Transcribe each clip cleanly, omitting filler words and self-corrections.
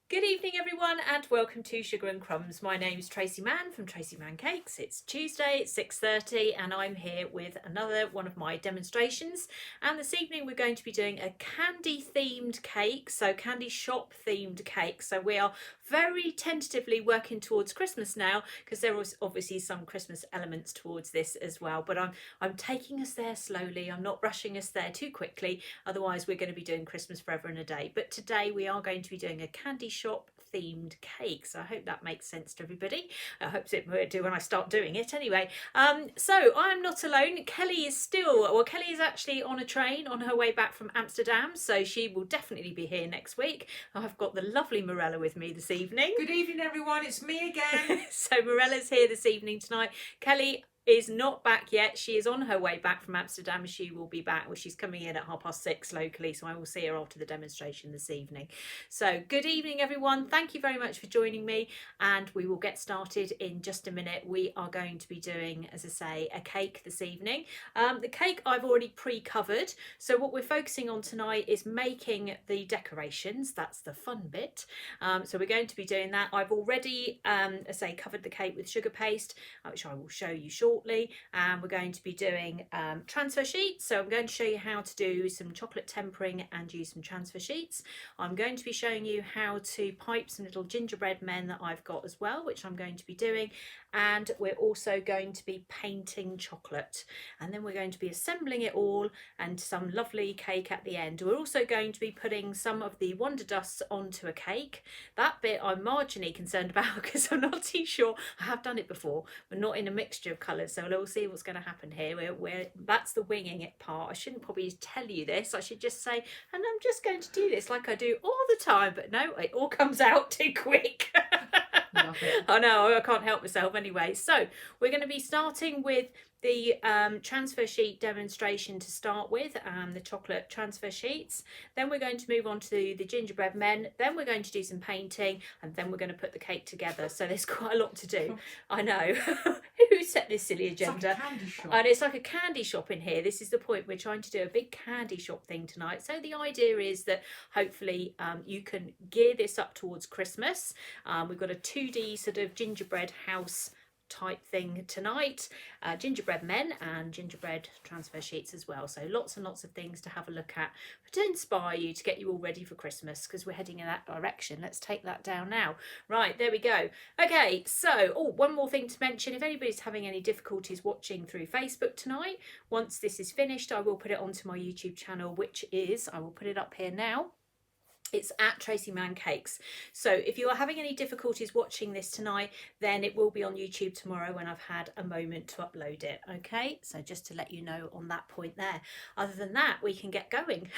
Good evening everyone and welcome to Sugar and Crumbs. My name's Tracey Mann from Tracey Mann Cakes. It's Tuesday, it's 6:30 and I'm here with another one of my demonstrations, and this evening we're going to be doing a candy themed cake, so candy shop themed cake. So we are very tentatively working towards Christmas now because there was obviously some Christmas elements towards this as well, but I'm taking us there slowly. I'm not rushing us there too quickly, otherwise we're going to be doing Christmas forever and a day. But today we are going to be doing a candy shop themed cake, so I hope that makes sense to everybody. I hope it will do when I start doing it anyway. So I'm not alone. Kelly is actually on a train on her way back from Amsterdam, so she will definitely be here next week. I've got the lovely Morella with me this evening. Good evening everyone, it's me again. So Morella's here this evening tonight. Kelly is not back yet. She is on her way back from Amsterdam. She will be back. Well, she's coming in at 6:30 locally, so I will see her after the demonstration this evening. So good evening everyone, thank you very much for joining me, and we will get started in just a minute. We are going to be doing, as I say, a cake this evening. The cake I've already pre-covered, so what we're focusing on tonight is making the decorations. That's the fun bit. So we're going to be doing that. I've already as I say, covered the cake with sugar paste, which I will show you shortly. And we're going to be doing transfer sheets, so I'm going to show you how to do some chocolate tempering and use some transfer sheets. I'm going to be showing you how to pipe some little gingerbread men that I've got as well, which I'm going to be doing, and we're also going to be painting chocolate, and then we're going to be assembling it all and some lovely cake at the end. We're also going to be putting some of the Wonderdusts onto a cake. That bit I'm marginally concerned about because I'm not too sure. I have done it before, but not in a mixture of colours. So we'll see what's going to happen here. That's the winging it part. I shouldn't probably tell you this. I should just say, and I'm just going to do this like I do all the time. But no, it all comes out too quick. I know, I can't help myself anyway. So we're going to be starting with the transfer sheet demonstration to start with, the chocolate transfer sheets. Then we're going to move on to the gingerbread men. Then we're going to do some painting, and then we're going to put the cake together. So there's quite a lot to do. I know. Who set this silly agenda? It's like a candy shop. And it's like a candy shop in here. This is the point. We're trying to do a big candy shop thing tonight. So the idea is that hopefully you can gear this up towards Christmas. We've got a 2D sort of gingerbread house type thing tonight, gingerbread men and gingerbread transfer sheets as well. So lots and lots of things to have a look at to inspire you, to get you all ready for Christmas, because we're heading in that direction. Let's take that down now. Right, there we go. Okay, so one more thing to mention: if anybody's having any difficulties watching through Facebook tonight, once this is finished I will put it onto my YouTube channel, which is, I will put it up here now, it's at Tracey Mann Cakes. So if you are having any difficulties watching this tonight, then it will be on YouTube tomorrow when I've had a moment to upload it. Okay, so just to let you know on that point there. Other than that, we can get going.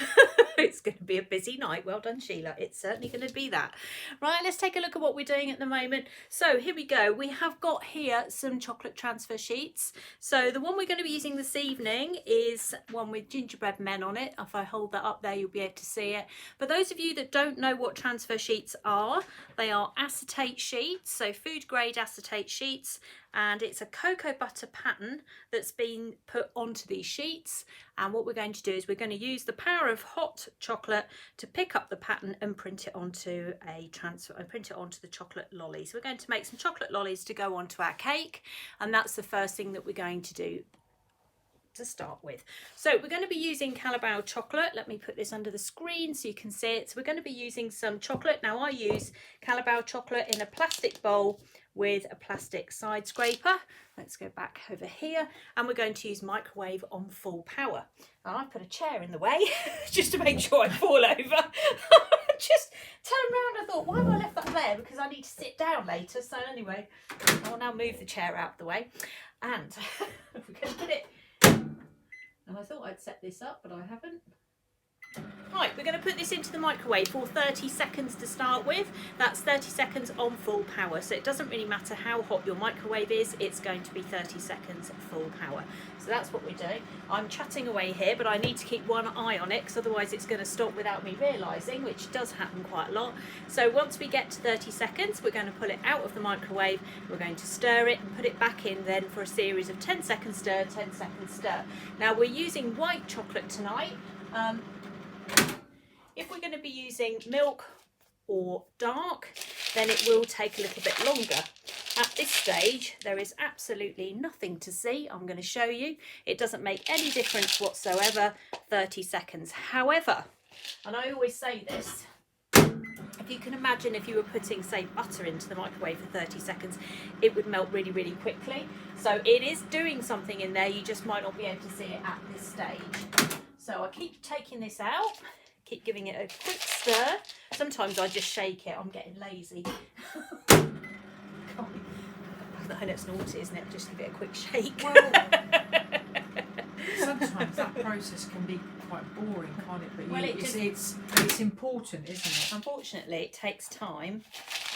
It's going to be a busy night. Well done, Sheila. It's certainly going to be that. Right, let's take a look at what we're doing at the moment. So here we go. We have got here some chocolate transfer sheets. So the one we're going to be using this evening is one with gingerbread men on it. If I hold that up there, you'll be able to see it. But those of you that don't know what transfer sheets are, they are acetate sheets, so food grade acetate sheets, and it's a cocoa butter pattern that's been put onto these sheets. And what we're going to do is we're going to use the power of hot chocolate to pick up the pattern and print it onto the chocolate lollies. So we're going to make some chocolate lollies to go onto our cake, and that's the first thing that we're going to do to start with. So we're going to be using Calabao chocolate. Let me put this under the screen so you can see it. So we're going to be using some chocolate. Now I use Calabao chocolate in a plastic bowl with a plastic side scraper. Let's go back over here, and we're going to use microwave on full power. And I put a chair in the way just to make sure I fall over. Just turned around and thought, why have I left that there? Because I need to sit down later. So anyway, I'll now move the chair out of the way, and we're going to put it. And I thought I'd set this up, but I haven't. Right, we're going to put this into the microwave for 30 seconds to start with. That's 30 seconds on full power. So it doesn't really matter how hot your microwave is, it's going to be 30 seconds full power. So that's what we're doing. I'm chatting away here, but I need to keep one eye on it, because otherwise it's going to stop without me realising, which does happen quite a lot. So once we get to 30 seconds, we're going to pull it out of the microwave. We're going to stir it and put it back in then for a series of 10 seconds stir, 10 seconds stir. Now we're using white chocolate tonight. If we're going to be using milk or dark, then it will take a little bit longer. At this stage, there is absolutely nothing to see. I'm going to show you. It doesn't make any difference whatsoever, 30 seconds. However, and I always say this, if you can imagine if you were putting, say, butter into the microwave for 30 seconds, it would melt really, really quickly. So it is doing something in there. You just might not be able to see it at this stage. So I keep taking this out, keep giving it a quick stir. Sometimes I just shake it. I'm getting lazy. I know it's naughty, isn't it? Just give it a quick shake. Well, sometimes that process can be quite boring, can't it? But Well, it's important, isn't it? Unfortunately, it takes time,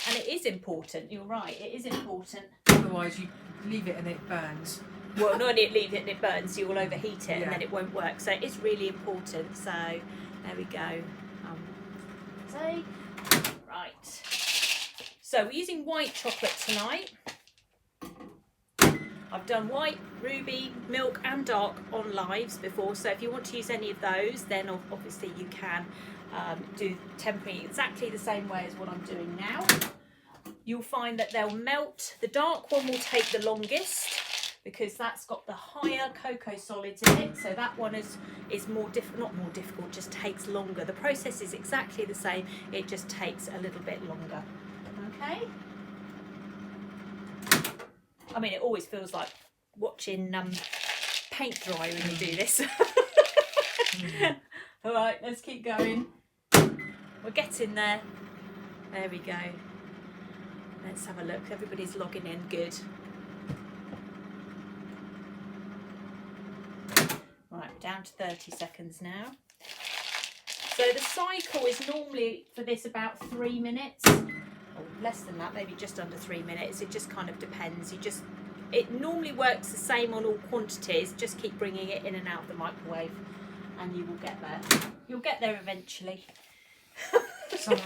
and it is important. You're right, it is important. Otherwise, you leave it and it burns. Well, not only leave it and it burns, you will overheat it, Yeah. and then it won't work. So it is really important. So there we go. Right. So we're using white chocolate tonight. I've done white, ruby, milk and dark on lives before, so if you want to use any of those, then obviously you can do tempering exactly the same way as what I'm doing now. You'll find that they'll melt. The dark one will take the longest because that's got the higher cocoa solids in it, so that one is more not more difficult, just takes longer. The process is exactly the same, it just takes a little bit longer. Okay. I mean, it always feels like watching paint dry when you do this. All right, let's keep going. We're getting there. There we go. Let's have a look. Everybody's logging in. Good. Right, we're down to 30 seconds now. So the cycle is normally for this about 3 minutes. Or less than that, maybe just under 3 minutes. It just kind of depends. It normally works the same on all quantities. Just keep bringing it in and out of the microwave and you will get there. You'll get there eventually. Someone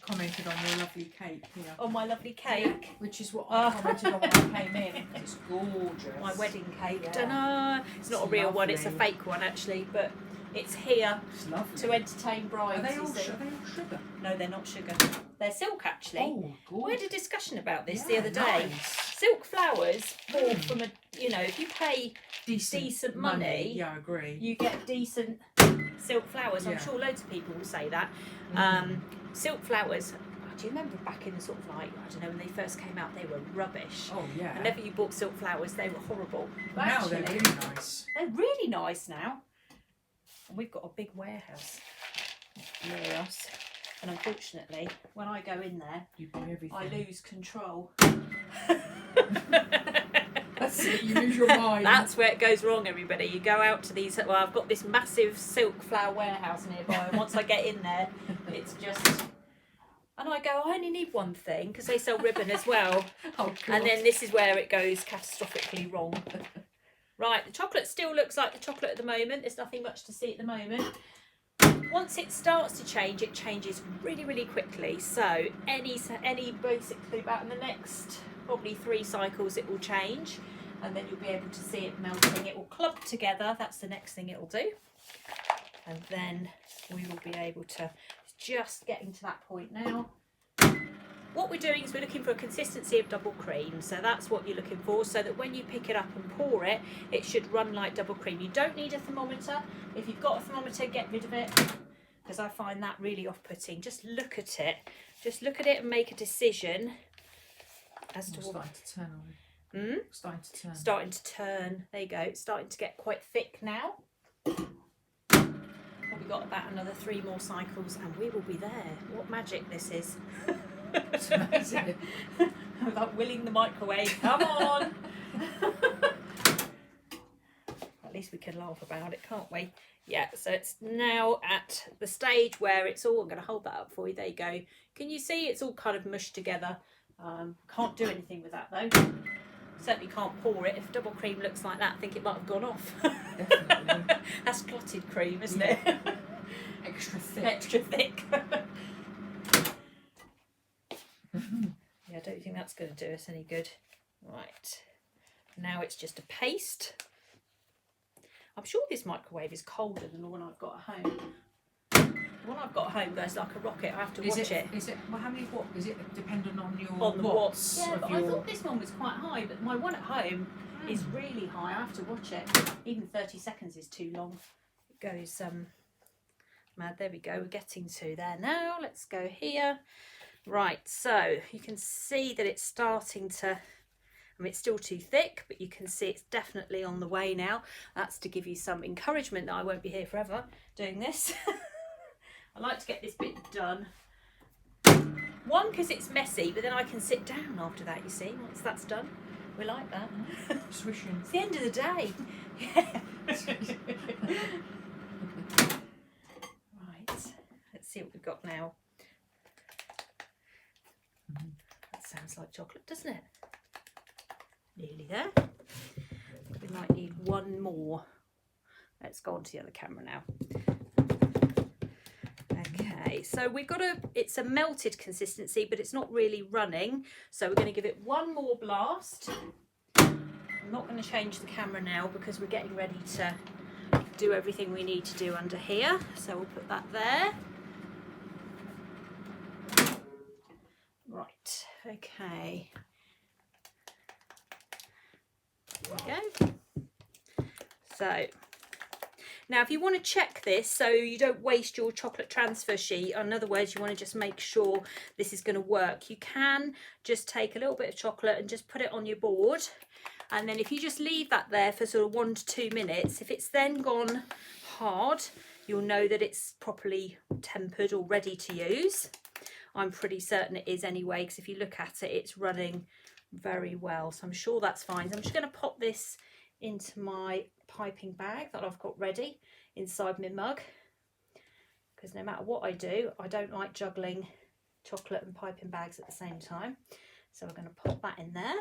commented on your lovely cake here. On my lovely cake. Which is what I commented on when I came in. It's gorgeous. My wedding cake. Yeah. Dunno. It's not a real one, it's a lovely. fake one actually, but it's here It's lovely. to entertain brides. Are they all you see. sugar? No, they're not sugar. They're silk actually. Oh, We had gorgeous. a discussion about this Yeah, the other day. nice. Silk flowers bought from if you pay decent money, Yeah, I agree. you get decent silk flowers. I'm Yeah. sure loads of people will say that. Silk flowers, do you remember back in sort of like, I don't know, when they first came out, they were rubbish. Oh, yeah. Whenever you bought silk flowers, they were horrible. But Now actually, they're really nice. they're really nice now. And we've got a big warehouse near us. And unfortunately, when I go in there, You buy everything. I lose control. That's it, you lose your mind. That's where it goes wrong, everybody. You go out to these, well, I've got this massive silk flower warehouse nearby, and once I get in there, it's just, and I go, I only need one thing, because they sell ribbon as well. Oh, God. And then this is where it goes catastrophically wrong. Right, the chocolate still looks like the chocolate at the moment. There's nothing much to see at the moment. Once it starts to change, it changes really, really quickly. So any basically about in the next probably 3 cycles it will change, and then you'll be able to see it melting. It will clump together. That's the next thing it will do. And then we will be able to, just getting to that point now. What we're doing is we're looking for a consistency of double cream. So that's what you're looking for, so that when you pick it up and pour it, it should run like double cream. You don't need a thermometer. If you've got a thermometer, get rid of it, because I find that really off-putting. Just look at it. Just look at it and make a decision as to what. Starting to turn on. Starting to turn. Starting to turn. There you go. It's starting to get quite thick now. We've got about another 3 more cycles and we will be there. What magic this is. It's amazing. Without willing the microwave. Come on. At least we can laugh about it, can't we? Yeah, so it's now at the stage where it's all, I'm going to hold that up for you. There you go. Can you see it's all kind of mushed together? Can't do anything with that though. Certainly can't pour it. If double cream looks like that, I think it might have gone off. Definitely. That's clotted cream, isn't Yeah. it? Extra thick. Extra thick. Yeah, I don't think that's going to do us any good. Right. Now it's just a paste. I'm sure this microwave is colder than the one I've got at home. one I've got at home goes like a rocket. I have to watch it. Is it? Well, how many watt? Is it dependent on your The watts? Yeah, but I thought this one was quite high, but my one at home is really high. I have to watch it. Even 30 seconds is too long. It goes mad. There we go. We're getting to there now. Let's go here. Right, so you can see that it's starting to, I mean, it's still too thick, but you can see it's definitely on the way now. That's to give you some encouragement that I won't be here forever doing this. I like to get this bit done. One, because it's messy, but then I can sit down after that, you see, once that's done. We like that. Swishing. It's the end of the day. Yeah. Right, let's see what we've got now. That sounds like chocolate, doesn't it? Nearly there. We might need one more. Let's go on to the other camera now. Okay, so we've got it's a melted consistency, but it's not really running. So we're going to give it one more blast. I'm not going to change the camera now because we're getting ready to do everything we need to do under here. So we'll put that there. Right, okay. There we go. So now if you want to check this so you don't waste your chocolate transfer sheet, in other words you want to just make sure this is going to work, you can just take a little bit of chocolate and just put it on your board, and then if you just leave that there for sort of 1 to 2 minutes, if it's then gone hard, you'll know that it's properly tempered or ready to use. I'm pretty certain it is anyway, because if you look at it, it's running very well. So I'm sure that's fine. So I'm just going to pop this into my piping bag that I've got ready inside my mug, because no matter what I do, I don't like juggling chocolate and piping bags at the same time. So we're going to pop that in there.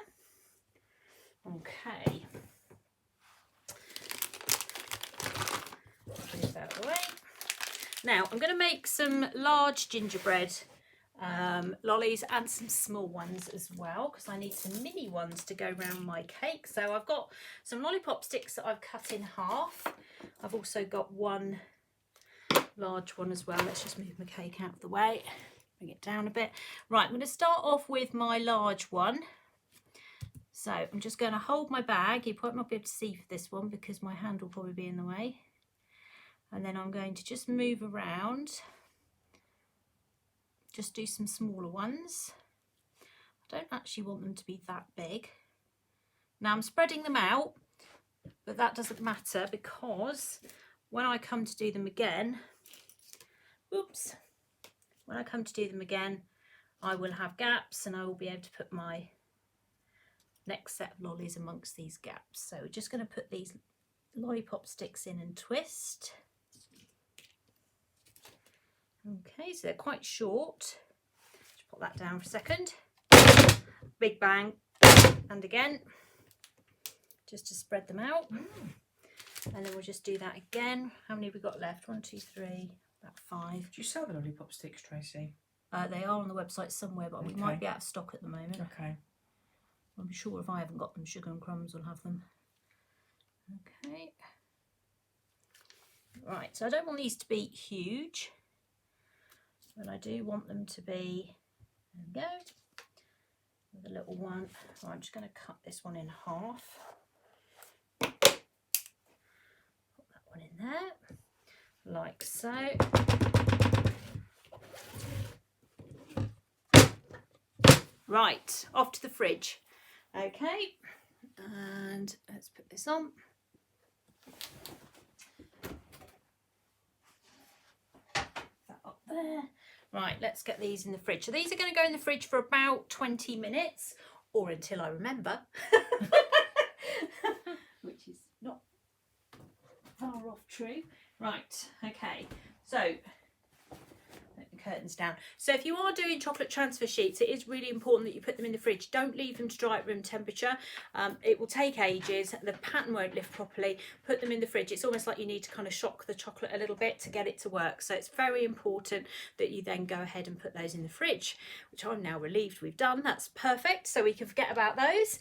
Okay. Move that away. Now I'm going to make some large gingerbread lollies and some small ones as well, because I need some mini ones to go around my cake. So I've got some lollipop sticks that I've cut in half. I've also got one large one as well. Let's just move my cake out of the way, bring it down a bit. Right, I'm going to start off with my large one. So I'm just going to hold my bag. You might not be able to see for this one because my hand will probably be in the way. And then I'm going to just move around. Just do some smaller ones. I don't actually want them to be that big. Now I'm spreading them out, but that doesn't matter because when I come to do them again, oops, when I come to do them again, I will have gaps and I will be able to put my next set of lollies amongst these gaps. So we're just going to put these lollipop sticks in and twist. Okay, so they're quite short. Just put that down for a second. Big bang, and again, just to spread them out. And then we'll just do that again. How many have we got left? 1, 2, 3, about 5. Do you sell the lollipop sticks, Tracy? They are on the website somewhere, but we might be out of stock at the moment. Okay. I'm sure if I haven't got them, Sugar and Crumbs will have them. Okay. Right, so I don't want these to be huge, but I do want them to be, there we go, with a little one. So I'm just going to cut this one in half. Put that one in there, like so. Right, off to the fridge. Okay, and let's put this on. That up there. Right, let's get these in the fridge. So these are going to go in the fridge for about 20 minutes, or until I remember, which is not far off true. Right, okay, so curtains down. So if you are doing chocolate transfer sheets, it is really important that you put them in the fridge. Don't leave them to dry at room temperature. It will take ages, the pattern won't lift properly. Put them in the fridge. It's almost like you need to kind of shock the chocolate a little bit to get it to work. So it's very important that you then go ahead and put those in the fridge, which I'm now relieved we've done. That's perfect, so we can forget about those.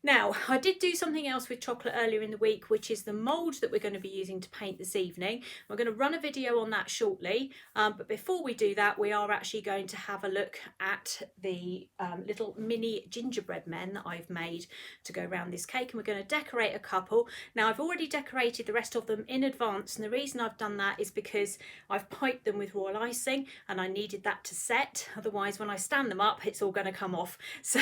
Now, I did do something else with chocolate earlier in the week, which is the mould that we're going to be using to paint this evening. We're going to run a video on that shortly, but before we do that, we are actually going to have a look at the little mini gingerbread men that I've made to go around this cake, and we're going to decorate a couple. Now, I've already decorated the rest of them in advance, and the reason I've done that is because I've piped them with royal icing, and I needed that to set. Otherwise, when I stand them up, it's all going to come off. So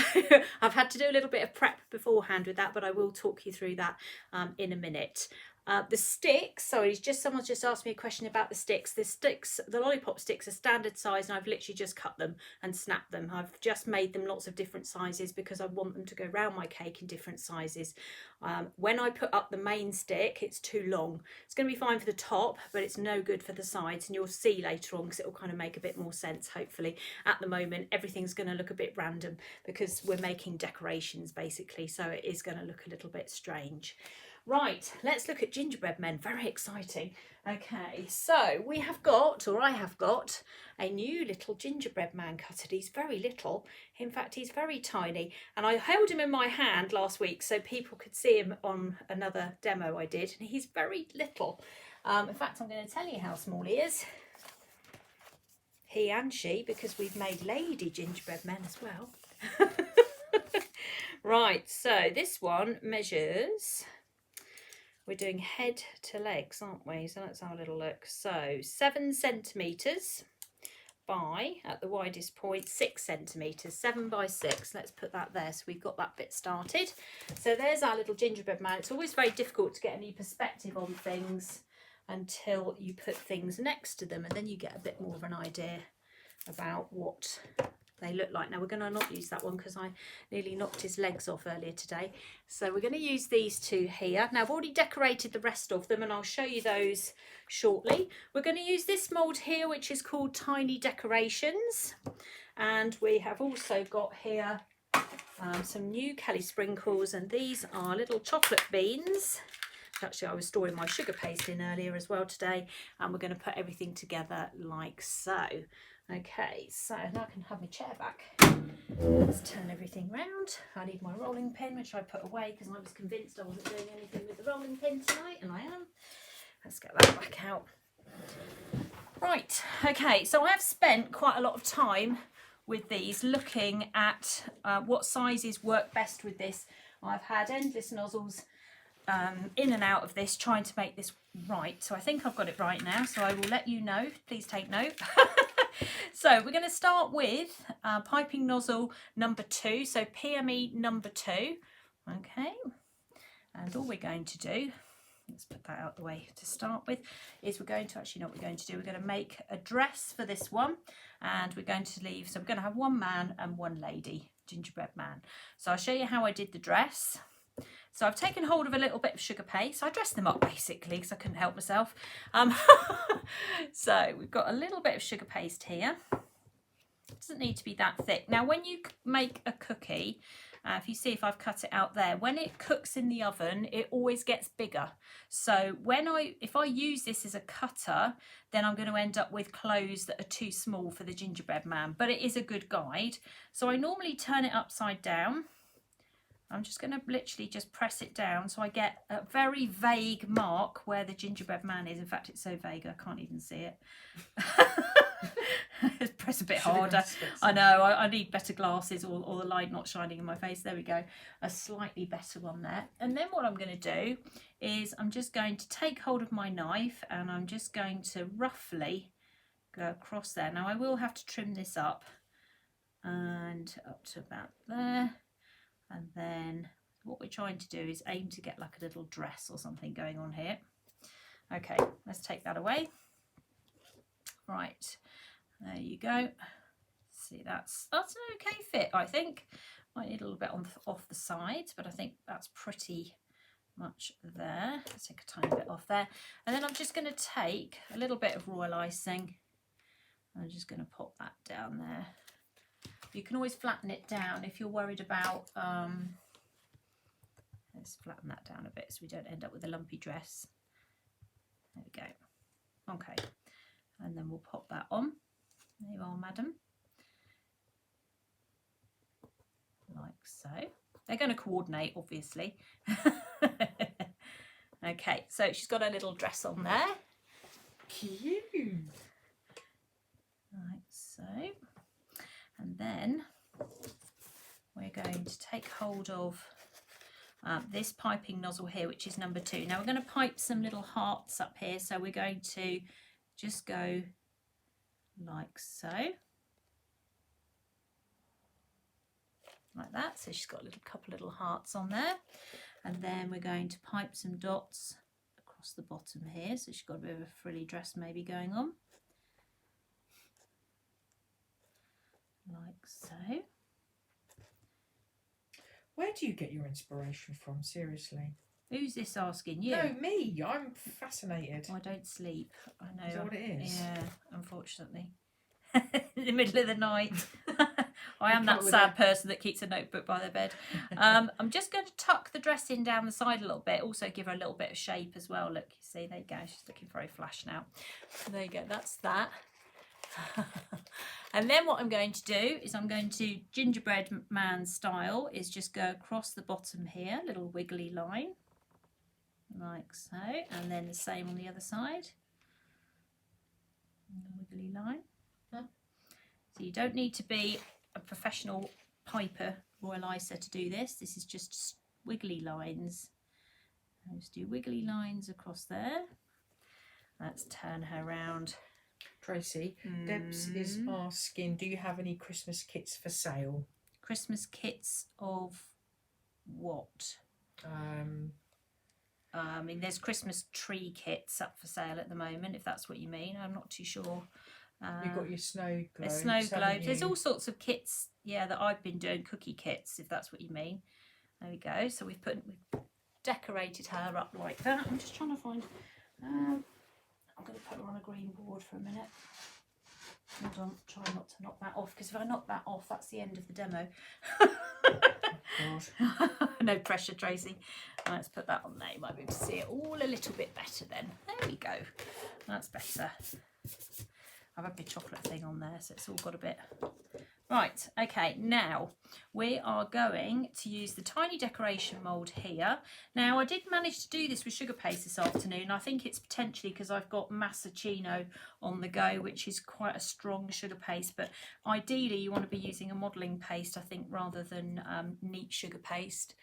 I've had to do a little bit of prep beforehand with that, but I will talk you through that in a minute. The sticks, sorry, someone's just asked me a question about the sticks. The lollipop sticks are standard size, and I've literally just cut them and snapped them. I've just made them lots of different sizes because I want them to go round my cake in different sizes. When I put up the main stick, it's too long. It's going to be fine for the top, but it's no good for the sides, and you'll see later on because it will kind of make a bit more sense, hopefully. At the moment, everything's going to look a bit random because we're making decorations basically, so it is going to look a little bit strange. Right, let's look at gingerbread men. Very exciting. Okay, so we have got, or I have got, a new little gingerbread man cutter. He's very little. In fact, he's very tiny. And I held him in my hand last week so people could see him on another demo I did. And he's very little. In fact, I'm going to tell you how small he is. He and she, because we've made lady gingerbread men as well. Right, so this one measures... We're doing head to legs, aren't we? So let's have a little look. So 7 centimetres by, at the widest point, 6 centimetres, 7 by 6. Let's put that there. So we've got that bit started. So there's our little gingerbread man. It's always very difficult to get any perspective on things until you put things next to them, and then you get a bit more of an idea about what they look like. Now we're going to not use that one because I nearly knocked his legs off earlier today. So we're going to use these two here. Now I've already decorated the rest of them and I'll show you those shortly. We're going to use this mould here, which is called Tiny Decorations. And we have also got here some new Kelly sprinkles, and these are little chocolate beans. Actually, I was storing my sugar paste in earlier as well today, and we're going to put everything together like so. Okay, so now I can have my chair back. Let's turn everything round. I need my rolling pin, which I put away because I was convinced I wasn't doing anything with the rolling pin tonight, and I am. Let's get that back out. Right, okay, so I have spent quite a lot of time with these, looking at what sizes work best with this. I've had endless nozzles in and out of this, trying to make this right. So I think I've got it right now, so I will let you know. Please take note. So we're going to start with piping nozzle number 2, so PME number 2. Okay, and all we're going to do, let's put that out the way to start with, is we're going to actually know what we're going to do. We're going to make a dress for this one, and we're going to leave, so we're going to have one man and one lady gingerbread man. So I'll show you how I did the dress. So I've taken hold of a little bit of sugar paste. I dressed them up basically because I couldn't help myself. So we've got a little bit of sugar paste here. It doesn't need to be that thick. Now when you make a cookie, if you see if I've cut it out there, when it cooks in the oven, it always gets bigger. So if I use this as a cutter, then I'm going to end up with clothes that are too small for the gingerbread man, but it is a good guide. So I normally turn it upside down. I'm just going to literally just press it down so I get a very vague mark where the gingerbread man is. In fact, it's so vague I can't even see it. Press a bit harder. I know, I need better glasses, or the light not shining in my face. There we go. A slightly better one there. And then what I'm going to do is I'm just going to take hold of my knife and I'm just going to roughly go across there. Now I will have to trim this up and up to about there. And then what we're trying to do is aim to get like a little dress or something going on here. Okay, let's take that away. Right, there you go. See, that's an okay fit, I think. Might need a little bit off the sides, but I think that's pretty much there. Let's take a tiny bit off there. And then I'm just going to take a little bit of royal icing. I'm just going to pop that down there. You can always flatten it down if you're worried about, let's flatten that down a bit so we don't end up with a lumpy dress. There we go. Okay, and then we'll pop that on. There you are, madam. Like so. They're going to coordinate, obviously. Okay, so she's got a little dress on there. Cute. Like so. And then we're going to take hold of this piping nozzle here, which is number 2. Now we're going to pipe some little hearts up here. So we're going to just go like so. Like that. So she's got a couple little hearts on there. And then we're going to pipe some dots across the bottom here. So she's got a bit of a frilly dress maybe going on. Like so. Where do you get your inspiration from, seriously? Who's this asking you? No, me. I'm fascinated. I don't sleep. I know. Is that what it is? Yeah, unfortunately. In the middle of the night. I am You that come with sad person that keeps a notebook by their bed. I'm just going to tuck the dress in down the side a little bit. Also give her a little bit of shape as well. Look, you see, there you go. She's looking very flash now. There you go. That's that. And then what I'm going to do is I'm going to Gingerbread Man style is just go across the bottom here, little wiggly line. Like so. And then the same on the other side. And the wiggly line. So you don't need to be a professional piper, Royal Icer, to do this. This is just wiggly lines. Let's do wiggly lines across there. Let's turn her around. Tracy, Debs is asking, do you have any Christmas kits for sale? Christmas kits of what? I mean, there's Christmas tree kits up for sale at the moment, if that's what you mean. I'm not too sure. You've got your snow globes. There's snow globes. There's all sorts of kits, yeah, that I've been doing, cookie kits, if that's what you mean. There we go. So we've decorated her up like that. I'm just trying to find. I'm going to put her on a green board for a minute. Hold on, try not to knock that off, because if I knock that off, that's the end of the demo. God. No pressure, Tracy. Let's put that on there. You might be able to see it all a little bit better then. There we go. That's better. I've had my chocolate thing on there, so it's all got a bit. Right, okay, now we are going to use the tiny decoration mould here. Now, I did manage to do this with sugar paste this afternoon. I think it's potentially because I've got Massaccino on the go, which is quite a strong sugar paste, but ideally you want to be using a modelling paste, I think, rather than neat sugar paste.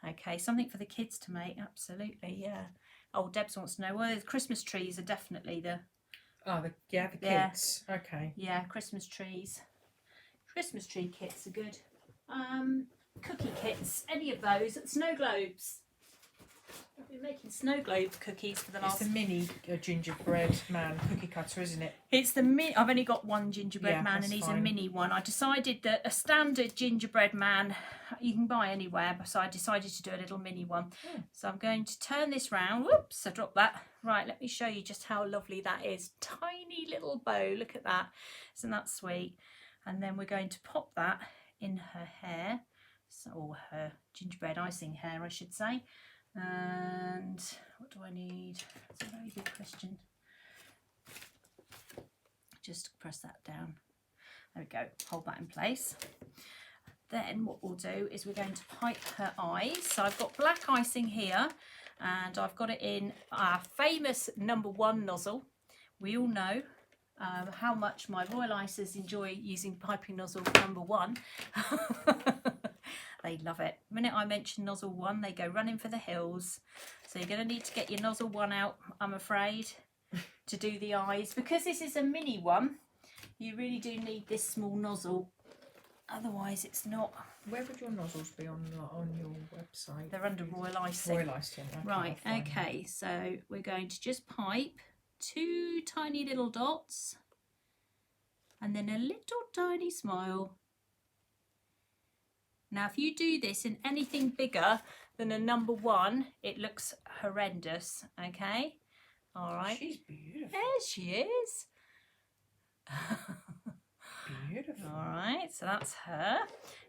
Okay, something for the kids to make, absolutely, yeah. Oh, Debs wants to know, well, the Christmas trees are definitely the... Oh, the kids. Okay. Yeah, Christmas trees. Christmas tree kits are good. Cookie kits, any of those. Snow globes. I've been making snow globe cookies for the last... It's the mini gingerbread man cookie cutter, isn't it? It's the mini... I've only got one gingerbread man and he's fine. a mini one. I decided that a standard gingerbread man you can buy anywhere, so I decided to do a little mini one. So I'm going to turn this round. Whoops, I dropped that. Right, let me show you just how lovely that is. Tiny little bow, look at that. Isn't that sweet? And then we're going to pop that in her hair, or her gingerbread icing hair, I should say. And what do I need? That's a very good question. Just press that down. There we go, hold that in place. Then what we'll do is we're going to pipe her eyes. So I've got black icing here, and I've got it in our famous #1 nozzle. We all know how much my Royal Icers enjoy using piping nozzle #1. They love it. The minute I mention nozzle 1, they go running for the hills. So you're going to need to get your nozzle 1 out, I'm afraid, to do the eyes. Because this is a mini one, you really do need this small nozzle. Otherwise, it's not. Where would your nozzles be on your website? They're under Royal Icing. Royal Icing. Okay, right, okay. So we're going to just pipe 2 tiny little dots and then a little tiny smile. Now, if you do this in anything bigger than a #1, it looks horrendous, okay? All right. She's beautiful. There she is. Beautiful. All right, so that's her.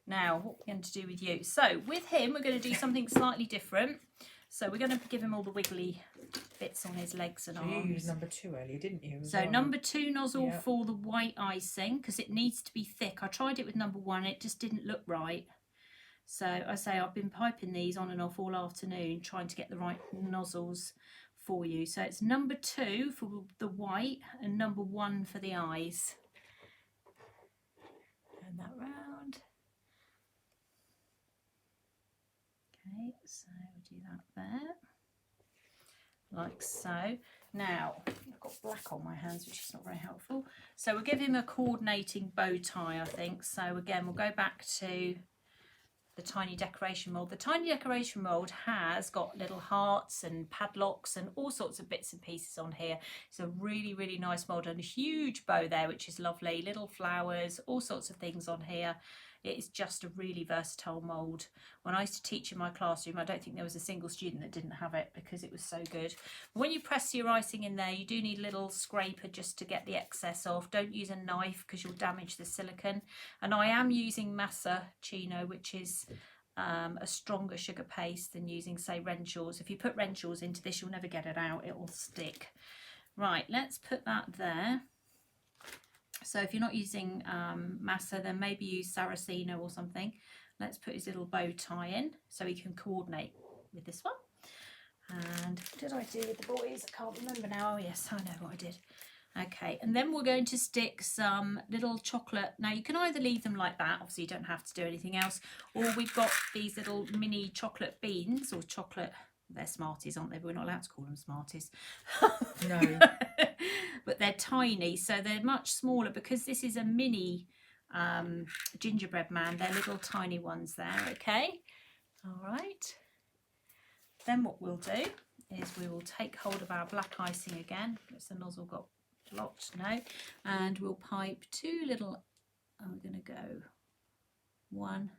Now, what we're going to do with you. So, with him, we're going to do something slightly different. So, we're going to give him all the wiggly bits on his legs and arms. You used #2 earlier, didn't you? So, #2 nozzle for the white icing, because it needs to be thick. I tried it with #1, it just didn't look right. So I say I've been piping these on and off all afternoon, trying to get the right nozzles for you. So it's number 2 for the white and number 1 for the eyes. Turn that round. Okay, so we'll do that there, like so. Now, I've got black on my hands, which is not very helpful. So we'll give him a coordinating bow tie, I think. So again, we'll go back to the tiny decoration mould. The tiny decoration mould has got little hearts and padlocks and all sorts of bits and pieces on here. It's a really, really nice mould and a huge bow there, which is lovely. Little flowers, all sorts of things on here. It is just a really versatile mould. When I used to teach in my classroom, I don't think there was a single student that didn't have it because it was so good. When you press your icing in there, you do need a little scraper just to get the excess off. Don't use a knife because you'll damage the silicone. And I am using Massa Chino, which is a stronger sugar paste than using, say, Renshaw's. If you put Renshaw's into this, you'll never get it out. It will stick. Right, let's put that there. So if you're not using Massa, then maybe use Saraceno or something. Let's put his little bow tie in so he can coordinate with this one. And what did I do with the boys? I can't remember now. Oh yes, I know what I did. Okay, and then we're going to stick some little chocolate. Now you can either leave them like that, obviously you don't have to do anything else, or we've got these little mini chocolate beans or chocolate, they're Smarties, aren't they? We're not allowed to call them Smarties. No. But they're tiny, so they're much smaller because this is a mini gingerbread man. They're little tiny ones there, okay? All right. Then what we'll do is we will take hold of our black icing again. Has the nozzle got blocked? No. And we'll pipe 2 little, and we're going to go 1,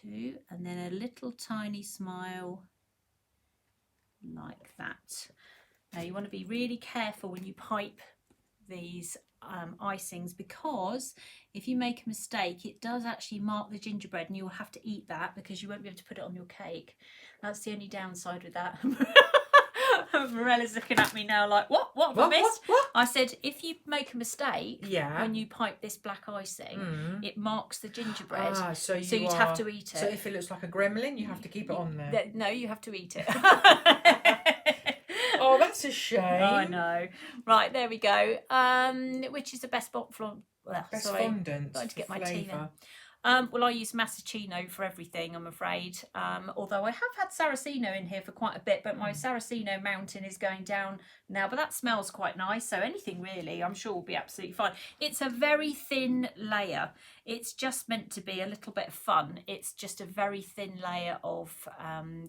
2, and then a little tiny smile like that. Now you want to be really careful when you pipe these icings, because if you make a mistake, it does actually mark the gingerbread and you'll have to eat that because you won't be able to put it on your cake. That's the only downside with that. Morella's looking at me now like, what have I missed? What? I said, if you make a mistake, Yeah, when you pipe this black icing, it marks the gingerbread. So you'd have to eat it. So if it looks like a gremlin, you have to keep it on there. No, you have to eat it. Oh, that's a shame. I know. Right, there we go. Which is the best fondant? Best fondant. Going to get my tea flavour. then. Well, I use Massa Chino for everything, I'm afraid. Although I have had Saraceno in here for quite a bit, but my Saraceno mountain is going down now. But that smells quite nice, so anything really, I'm sure will be absolutely fine. It's a very thin layer. It's just meant to be a little bit of fun. It's just a very thin layer of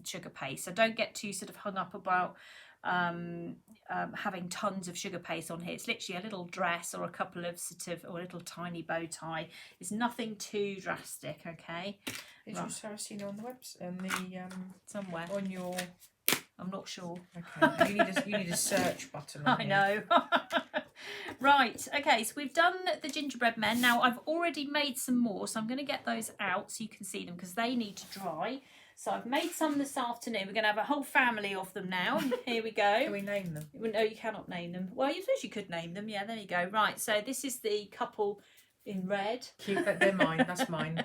sugar paste. So don't get too sort of hung up about having tons of sugar paste on here. It's literally a little dress or a couple of or a little tiny bow tie. It's nothing too drastic, okay? Is your Saraceno on the website? Somewhere. On your... I'm not sure. Okay. You need a search button on I know. Right, okay, so we've done the gingerbread men. Now I've already made some more, so I'm going to get those out so you can see them because they need to dry. So I've made some this afternoon. We're going to have a whole family of them now. Here we go. Can we name them? No, you cannot name them. Well, you suppose you could name them. Yeah, there you go. Right, so this is the couple in red. Cute, they're mine. That's mine.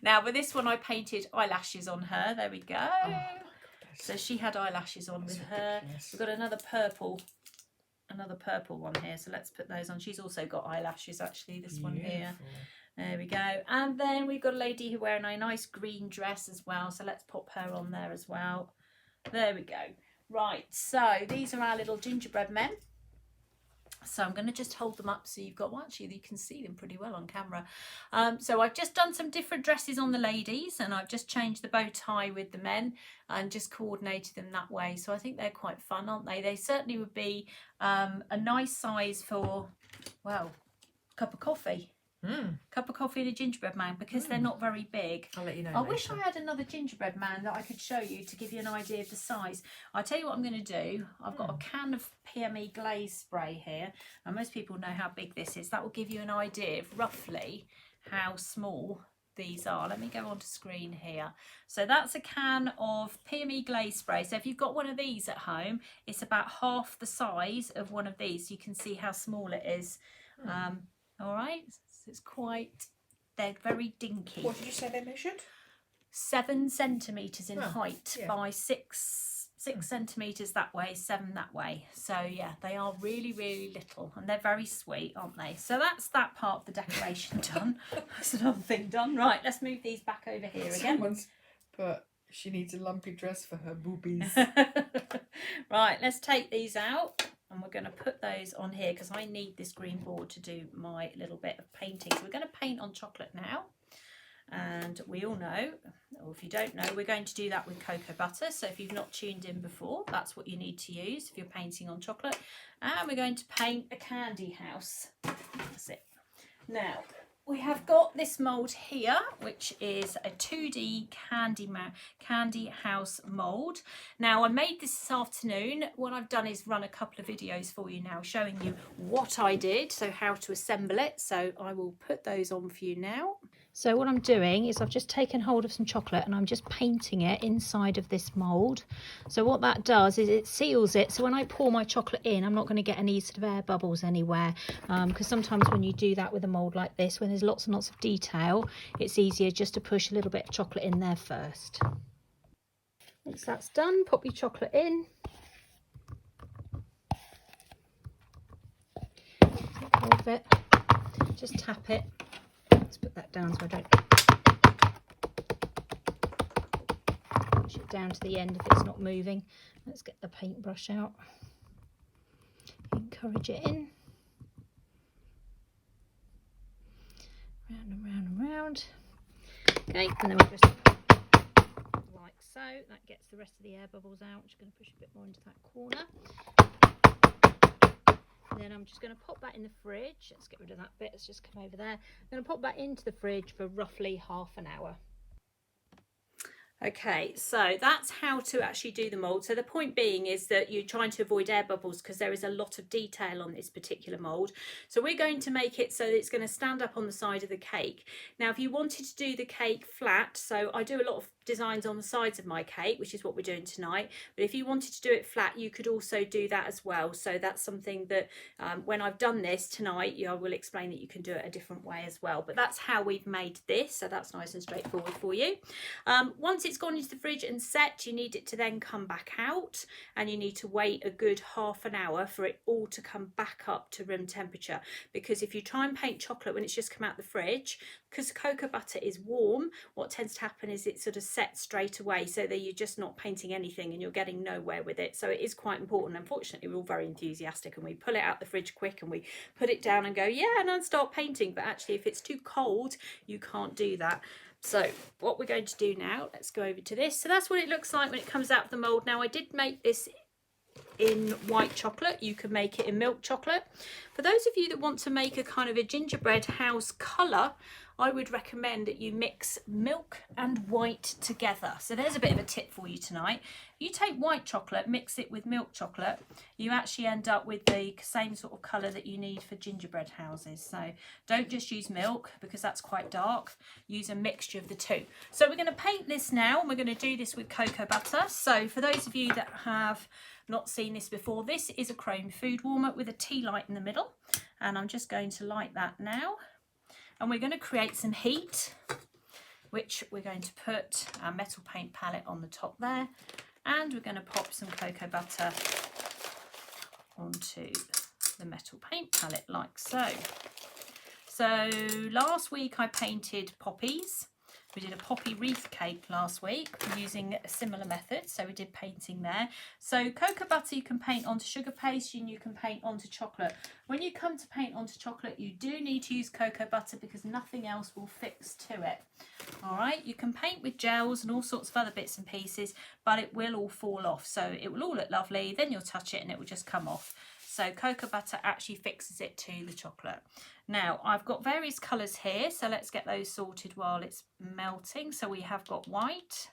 Now, with this one, I painted eyelashes on her. There we go. Oh, my God, so she had eyelashes on with her. ridiculous. We've got another purple one here. So let's put those on. She's also got eyelashes, actually, this one here. There we go. And then we've got a lady who wearing a nice green dress as well. So let's pop her on there as well. There we go. Right, so these are our little gingerbread men. So I'm going to just hold them up so you've got, well, actually you can see them pretty well on camera. So I've just done some different dresses on the ladies and I've just changed the bow tie with the men and just coordinated them that way. So I think they're quite fun, aren't they? They certainly would be a nice size for, well, a cup of coffee. Cup of coffee and a gingerbread man because they're not very big. I'll let you know I later. wish I had another gingerbread man that I could show you to give you an idea of the size. I'll tell you what I'm going to do. I've got a can of PME glaze spray here and most people know how big this is. That will give you an idea of roughly how small these are. Let me go onto screen here. So that's a can of PME glaze spray. So if you've got one of these at home, it's about half the size of one of these. You can see how small it is. All right, so it's quite they're very dinky. What did you say they measured? 7 centimetres in Oh, height yeah. by 6 centimetres that way, 7 that way. So yeah, they are really, really little, and they're very sweet, aren't they? So that's that part of the decoration done. That's another thing done. Right, let's move these back over here again. Someone's put she needs a lumpy dress for her boobies. Right, let's take these out, and we're going to put those on here because I need this green board to do my little bit of painting. So we're going to paint on chocolate now. And we all know, or if you don't know, we're going to do that with cocoa butter. So if you've not tuned in before, that's what you need to use if you're painting on chocolate. And we're going to paint a candy house. That's it. Now, we have got this mould here, which is a 2D candy house mould. Now, I made this afternoon. What I've done is run a couple of videos for you now showing you what I did, so how to assemble it. So I will put those on for you now. So what I'm doing is I've just taken hold of some chocolate and I'm just painting it inside of this mould. So what that does is it seals it. So when I pour my chocolate in, I'm not going to get any sort of air bubbles anywhere. Because sometimes when you do that with a mould like this, when there's lots and lots of detail, it's easier just to push a little bit of chocolate in there first. Once that's done, pop your chocolate in. Take hold of it. Just tap it. Let's put that down so I don't push it down to the end if it's not moving. Let's get the paintbrush out. Encourage it in. Round and round and round. Okay, and then we'll just like so. That gets the rest of the air bubbles out. I'm just going to push a bit more into that corner. Then I'm just going to pop that in the fridge. Let's get rid of that bit. Let's just come over there. I'm going to pop that into the fridge for roughly half an hour. Okay, so that's how to actually do the mould. So the point being is that you're trying to avoid air bubbles because there is a lot of detail on this particular mould. So we're going to make it so that it's going to stand up on the side of the cake. Now, if you wanted to do the cake flat, so I do a lot of designs on the sides of my cake, which is what we're doing tonight. But if you wanted to do it flat, you could also do that as well. So that's something that when I've done this tonight, I will explain that you can do it a different way as well. But that's how we've made this. So that's nice and straightforward for you. Once it's gone into the fridge and set, you need it to then come back out, and you need to wait a good half an hour for it all to come back up to room temperature. Because if you try and paint chocolate when it's just come out the fridge, because cocoa butter is warm, what tends to happen is it sort of sets straight away, so that you're just not painting anything and you're getting nowhere with it. So it is quite important. Unfortunately, we're all very enthusiastic and we pull it out the fridge quick and we put it down and go, yeah, and then start painting. But actually, if it's too cold, you can't do that. So what we're going to do now, let's go over to this. So that's what it looks like when it comes out of the mould. Now, I did make this in white chocolate. You can make it in milk chocolate. For those of you that want to make a kind of a gingerbread house colour, I would recommend that you mix milk and white together. So there's a bit of a tip for you tonight. You take white chocolate, mix it with milk chocolate, you actually end up with the same sort of colour that you need for gingerbread houses. So don't just use milk because that's quite dark. Use a mixture of the two. So we're going to paint this now, and we're going to do this with cocoa butter. So for those of you that have not seen this before, this is a chrome food warmer with a tea light in the middle. And I'm just going to light that now. And we're going to create some heat, which we're going to put our metal paint palette on the top there. And we're going to pop some cocoa butter onto the metal paint palette like so. So last week I painted poppies. We did a poppy wreath cake last week using a similar method. So we did painting there. So cocoa butter you can paint onto sugar paste and you can paint onto chocolate. When you come to paint onto chocolate, you do need to use cocoa butter because nothing else will fix to it. All right, you can paint with gels and all sorts of other bits and pieces, but it will all fall off. So it will all look lovely. Then you'll touch it and it will just come off. So cocoa butter actually fixes it to the chocolate. Now I've got various colours here, so let's get those sorted while it's melting. So we have got white.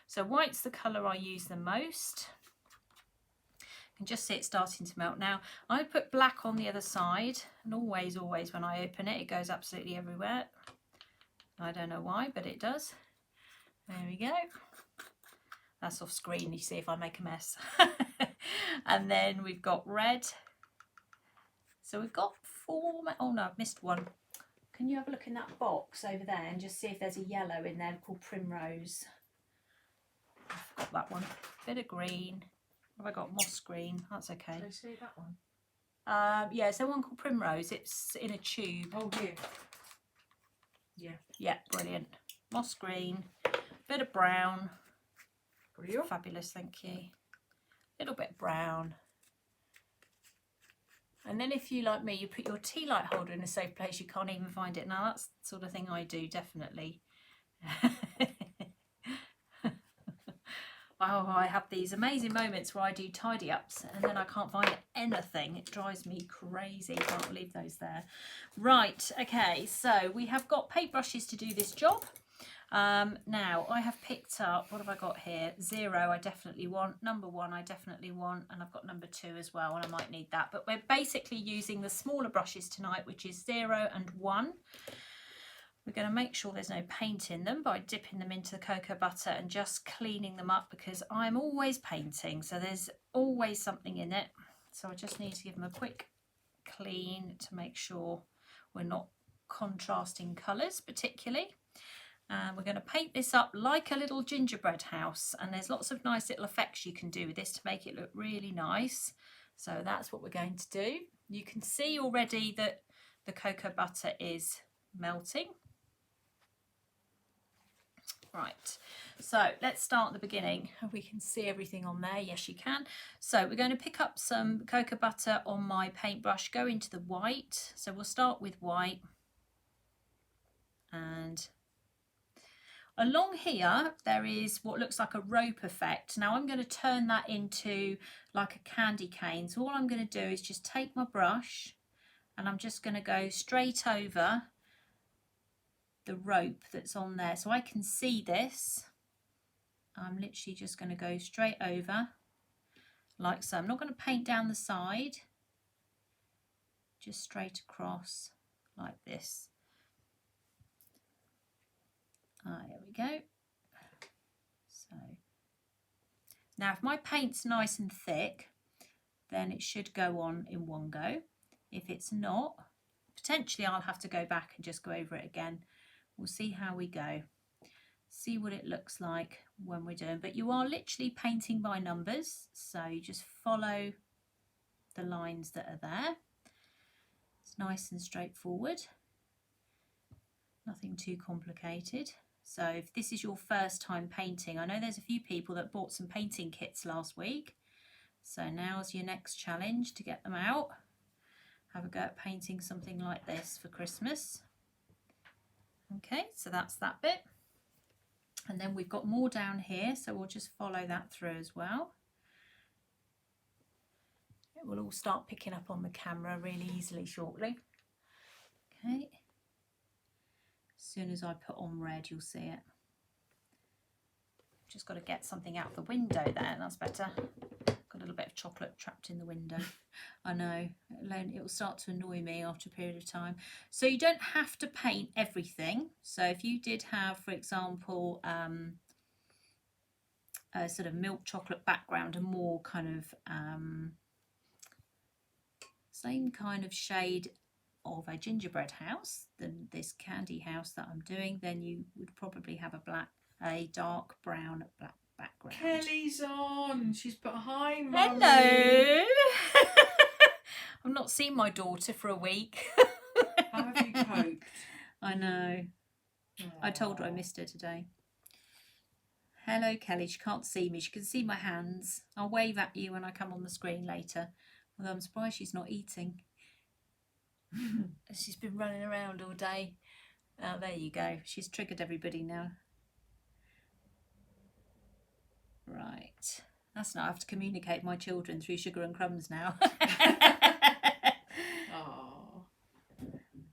So white's the colour I use the most. You can just see it starting to melt now. I put black on the other side, and always when I open it, it goes absolutely everywhere. I don't know why, but it does. There we go. That's off screen, you see if I make a mess. And then we've got red. So we've got 4, oh no, I've missed one. Can you have a look in that box over there and just see if there's a yellow in there called Primrose? I forgot that one. Bit of green. Have I got moss green? That's okay. Did I say that one? Yeah, it's the one called Primrose. It's in a tube. Oh, here. Yeah. Yeah, brilliant. Moss green. Bit of brown. Brilliant. Fabulous, thank you. Little bit brown. And then if you, like me, you put your tea light holder in a safe place, you can't even find it. Now, that's the sort of thing I do, definitely. Oh, I have these amazing moments where I do tidy ups and then I can't find anything. It drives me crazy. Can't leave those there. Right, okay, so we have got paintbrushes to do this job. Now I have picked up, what have I got here? 0 I definitely want, number 1 I definitely want, and I've got number 2 as well, and I might need that. But we're basically using the smaller brushes tonight, which is 0 and 1. We're going to make sure there's no paint in them by dipping them into the cocoa butter and just cleaning them up, because I'm always painting, so there's always something in it. So I just need to give them a quick clean to make sure we're not contrasting colours particularly. And we're going to paint this up like a little gingerbread house, and there's lots of nice little effects you can do with this to make it look really nice. So that's what we're going to do. You can see already that the cocoa butter is melting. Right, so let's start at the beginning. We can see everything on there. Yes, you can. So we're going to pick up some cocoa butter on my paintbrush, go into the white. So we'll start with white. And along here, there is what looks like a rope effect. Now I'm going to turn that into like a candy cane. So all I'm going to do is just take my brush and I'm just going to go straight over the rope that's on there, so I can see this. I'm literally just going to go straight over like so. I'm not going to paint down the side, just straight across like this. There we go. So now if my paint's nice and thick, then it should go on in one go. If it's not, potentially I'll have to go back and just go over it again. We'll see how we go, see what it looks like when we're doing, but you are literally painting by numbers, so you just follow the lines that are there. It's nice and straightforward, nothing too complicated. So if this is your first time painting, I know there's a few people that bought some painting kits last week, so now's your next challenge to get them out. Have a go at painting something like this for Christmas. Okay, so that's that bit, and then we've got more down here, so we'll just follow that through as well. It will all start picking up on the camera really easily shortly. Okay, as soon as I put on red you'll see it. Just got to get something out the window there, that's better. Got a little bit of chocolate trapped in the window. I know, it will start to annoy me after a period of time. So you don't have to paint everything. So if you did have, for example, a sort of milk chocolate background, a more kind of same kind of shade of a gingerbread house than this candy house that I'm doing, then you would probably have a dark brown black background. Kelly's on. She's put hi, Mummy. Hello. I've not seen my daughter for a week. How have you coped? I know. Aww. I told her I missed her today. Hello, Kelly. She can't see me. She can see my hands. I'll wave at you when I come on the screen later. Although I'm surprised she's not eating. She's been running around all day. Oh, there you go. She's triggered everybody now. Right. That's now I have to communicate with my children through Sugar and Crumbs now. Oh.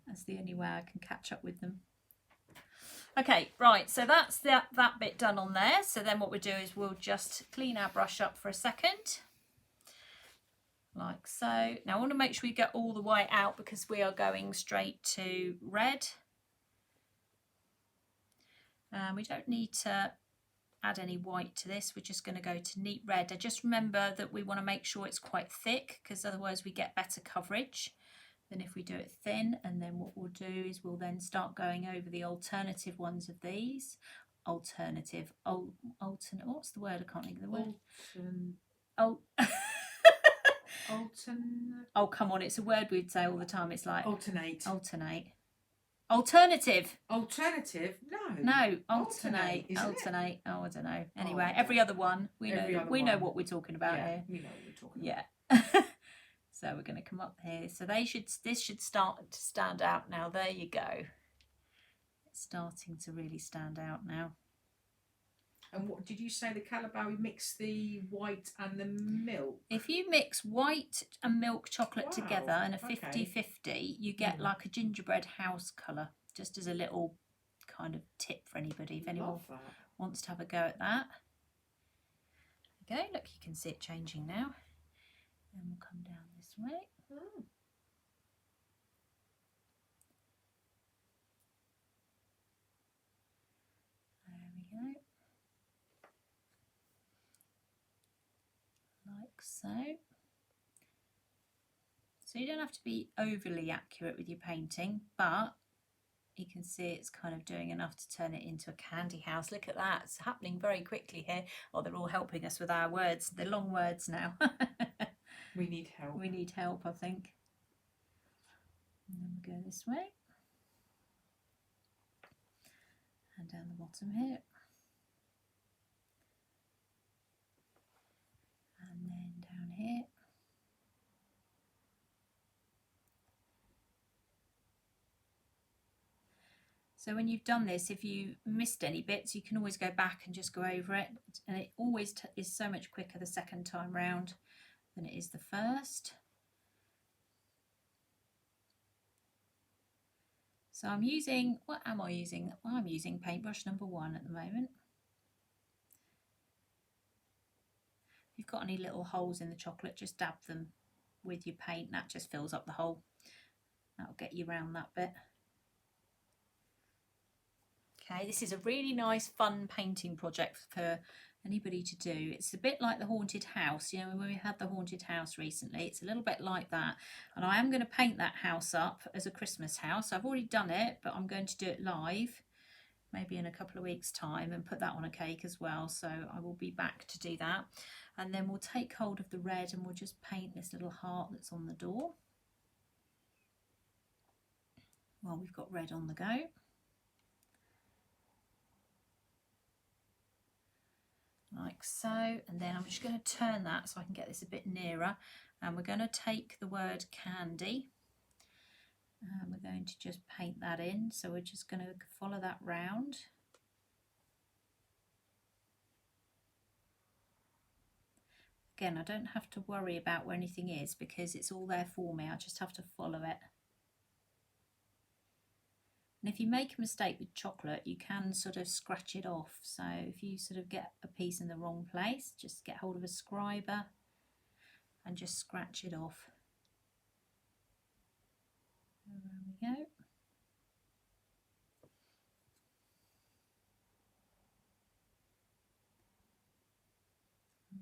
That's the only way I can catch up with them. Okay, right, so that's that bit done on there. So then what we'll do is we'll just clean our brush up for a second. Like so. Now I want to make sure we get all the white out because we are going straight to red. We don't need to add any white to this. We're just going to go to neat red. And just remember that we want to make sure it's quite thick because otherwise we get better coverage. than if we do it thin. And then what we'll do is we'll then start going over the alternative ones of these. Alternate, what's the word? I can't think of the word. Oh, come on, it's a word we'd say all the time. It's like alternate. Alternative. Alternative? No, Alternate, isn't alternate. it? Oh, I don't know. Anyway, every other one. We know what we're talking about here. We know what we're talking about. So we're going to come up here. So this should start to stand out now. There you go. It's starting to really stand out now. And what did you say the calabar? We mix the white and the milk. If you mix white and milk chocolate together in a 50-50, you get like a gingerbread house colour. Just as a little kind of tip for anybody, if anyone wants to have a go at that. There we go. Look, you can see it changing now. And we'll come down this way. Oh. There we go. Like so. So you don't have to be overly accurate with your painting, but you can see it's kind of doing enough to turn it into a candy house. Look at that, it's happening very quickly here. Oh, they're all helping us with our words. They're long words now. We need help. We need help, I think. And then we go this way. And down the bottom here. And then down here. So when you've done this, if you missed any bits, you can always go back and just go over it. And it always is so much quicker the second time round than it is the first. So I'm using, what am I using? Well, I'm using paintbrush number 1 at the moment. If you've got any little holes in the chocolate, just dab them with your paint. That just fills up the hole. That'll get you around that bit. Okay, this is a really nice, fun painting project for anybody to do. It's a bit like the haunted house. You know, when we had the haunted house recently, it's a little bit like that. And I am going to paint that house up as a Christmas house. I've already done it, but I'm going to do it live, maybe in a couple of weeks' time, and put that on a cake as well. So I will be back to do that. And then we'll take hold of the red and we'll just paint this little heart that's on the door. Well, we've got red on the go. Like so, and then I'm just going to turn that so I can get this a bit nearer, and we're going to take the word candy and we're going to just paint that in. So we're just going to follow that round. Again, I don't have to worry about where anything is because it's all there for me. I just have to follow it. And if you make a mistake with chocolate, you can sort of scratch it off. So if you sort of get a piece in the wrong place, just get hold of a scriber and just scratch it off. There we go.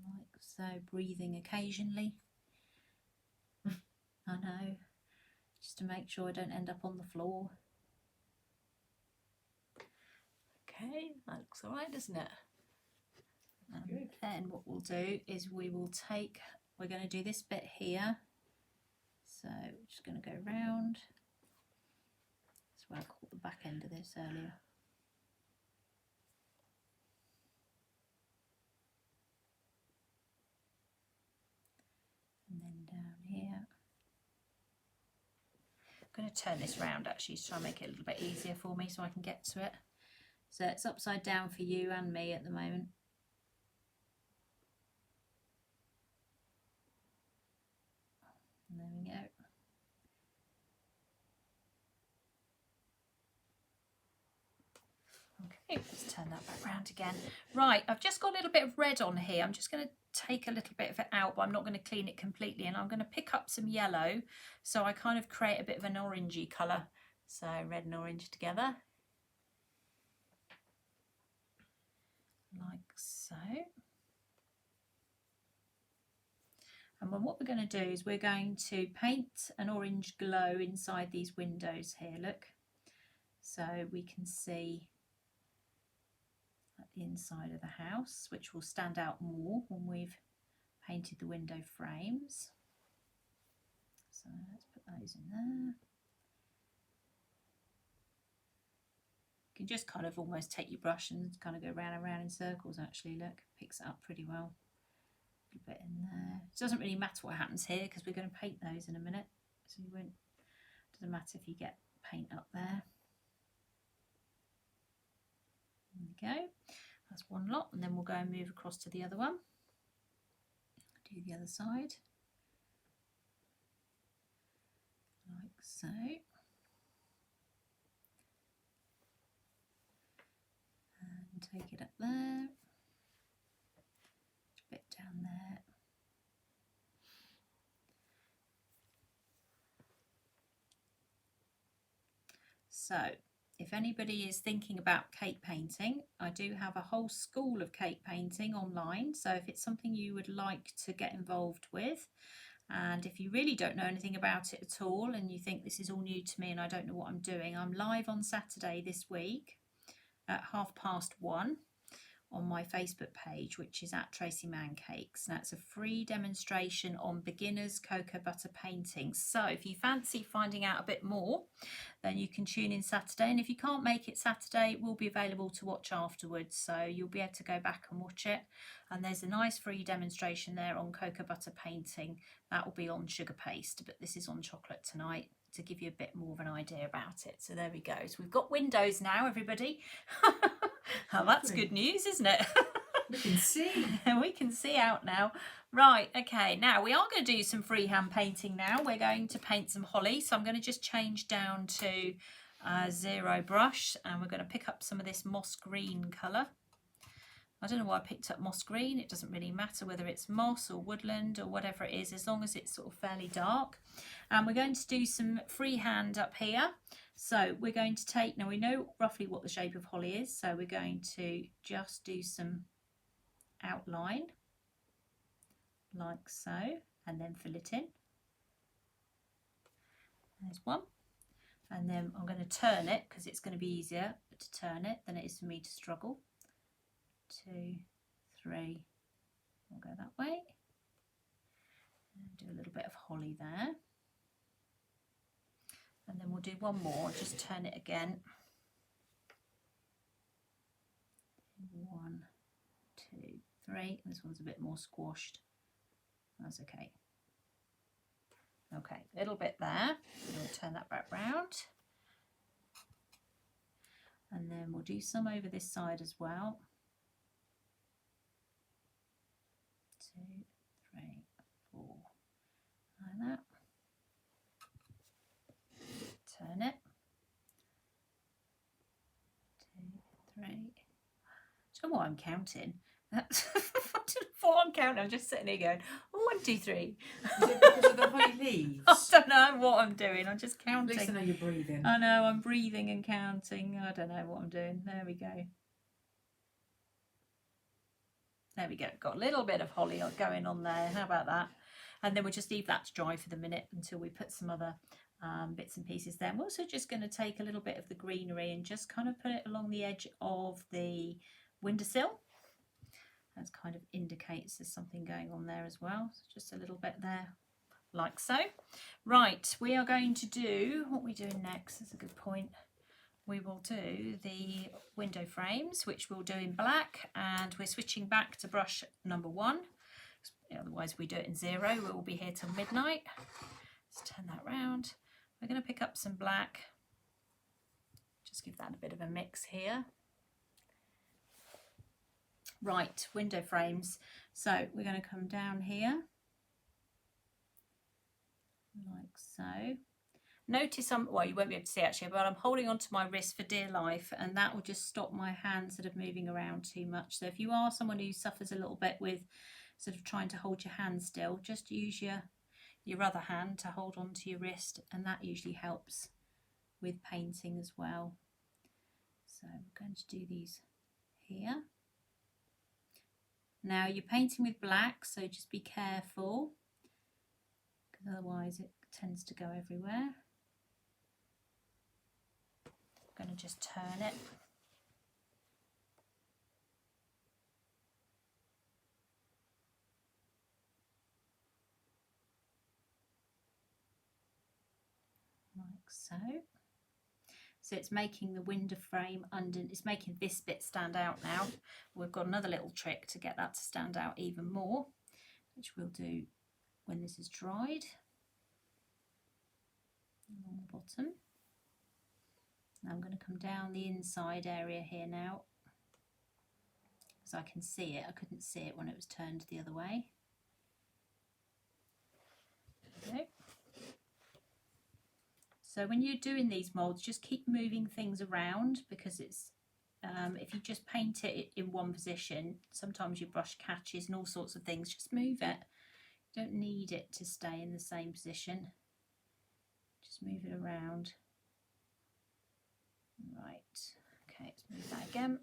Like so, breathing occasionally. I know, just to make sure I don't end up on the floor. Okay, that looks all right, doesn't it? And then what we'll do is we're going to do this bit here. So we're just going to go round. That's where I caught the back end of this earlier. And then down here. I'm going to turn this round actually to try and make it a little bit easier for me so I can get to it. So it's upside down for you and me at the moment. And there we go. Okay, let's turn that back round again. Right, I've just got a little bit of red on here. I'm just going to take a little bit of it out, but I'm not going to clean it completely. And I'm going to pick up some yellow, so I kind of create a bit of an orangey colour. So red and orange together. Like so. And then what we're going to do is we're going to paint an orange glow inside these windows here, look. So we can see at the inside of the house, which will stand out more when we've painted the window frames. So let's put those in there. You can just kind of almost take your brush and kind of go round and round in circles actually, look, picks it up pretty well. A little bit in there. It doesn't really matter what happens here because we're going to paint those in a minute. So you won't, doesn't matter if you get paint up there. There we go. That's one lot, and then we'll go and move across to the other one. Do the other side. Like so. And take it up there. A bit down there. So, if anybody is thinking about cake painting, I do have a whole school of cake painting online. So if it's something you would like to get involved with, and if you really don't know anything about it at all and you think this is all new to me and I don't know what I'm doing, I'm live on Saturday this week at 1:30 on my Facebook page, which is at Tracey Mann Cakes. And that's a free demonstration on beginners cocoa butter painting. So if you fancy finding out a bit more, then you can tune in Saturday. And if you can't make it Saturday, it will be available to watch afterwards. So you'll be able to go back and watch it. And there's a nice free demonstration there on cocoa butter painting. That will be on sugar paste, but this is on chocolate tonight to give you a bit more of an idea about it. So there we go. So we've got windows now, everybody. Oh, that's good news, isn't it? We can see. We can see out now. Right, okay, now we are going to do some freehand painting now. We're going to paint some holly. So I'm going to just change down to 0 brush, and we're going to pick up some of this moss green colour. I don't know why I picked up moss green. It doesn't really matter whether it's moss or woodland or whatever it is, as long as it's sort of fairly dark. And we're going to do some freehand up here. So we're going to take, now we know roughly what the shape of holly is, so we're going to just do some outline like so, and then fill it in. There's one. And then I'm going to turn it because it's going to be easier to turn it than it is for me to struggle. 2, 3, we'll go that way. And do a little bit of holly there. And then we'll do one more, just turn it again. 1, 2, 3. This one's a bit more squashed. That's okay. Okay, a little bit there. We'll turn that back round. And then we'll do some over this side as well. 2, 3, 4, like that. Turn it. 2, 3. Do you know what I'm counting? That's I don't know what I'm counting. I'm just sitting here going, oh, 1, 2, 3. Is it because of the holly leaves? I don't know what I'm doing. I'm just At least I counting. know you're breathing. I know, I'm breathing and counting. I don't know what I'm doing. There we go. There we go. Got a little bit of holly going on there. How about that? And then we'll just leave that to dry for the minute until we put some other bits and pieces there. We're also just going to take a little bit of the greenery and just kind of put it along the edge of the windowsill. That kind of indicates there's something going on there as well. So just a little bit there, like so. Right, we are going to do, what are we doing next? That's a good point. We will do the window frames, which we'll do in black, and we're switching back to brush number 1. Otherwise we do it in 0. We will be here till midnight. Let's turn that round. We're going to pick up some black. Just give that a bit of a mix here. Right, window frames. So we're going to come down here, like so. Notice well, you won't be able to see actually, but I'm holding onto my wrist for dear life, and that will just stop my hands sort of moving around too much. So if you are someone who suffers a little bit with sort of trying to hold your hand still, just use your other hand to hold onto your wrist, and that usually helps with painting as well. So I'm going to do these here. Now you're painting with black, so just be careful because otherwise it tends to go everywhere. I'm going to just turn it. Like so. So it's making the window frame under, it's making this bit stand out now. We've got another little trick to get that to stand out even more, which we'll do when this is dried. Along the bottom. Now I'm going to come down the inside area here now, because I can see it. I couldn't see it when it was turned the other way. There we go. So when you're doing these moulds, just keep moving things around, because it's if you just paint it in one position, sometimes your brush catches and all sorts of things. Just move it. You don't need it to stay in the same position. Just move it around. Right, okay, let's move that again.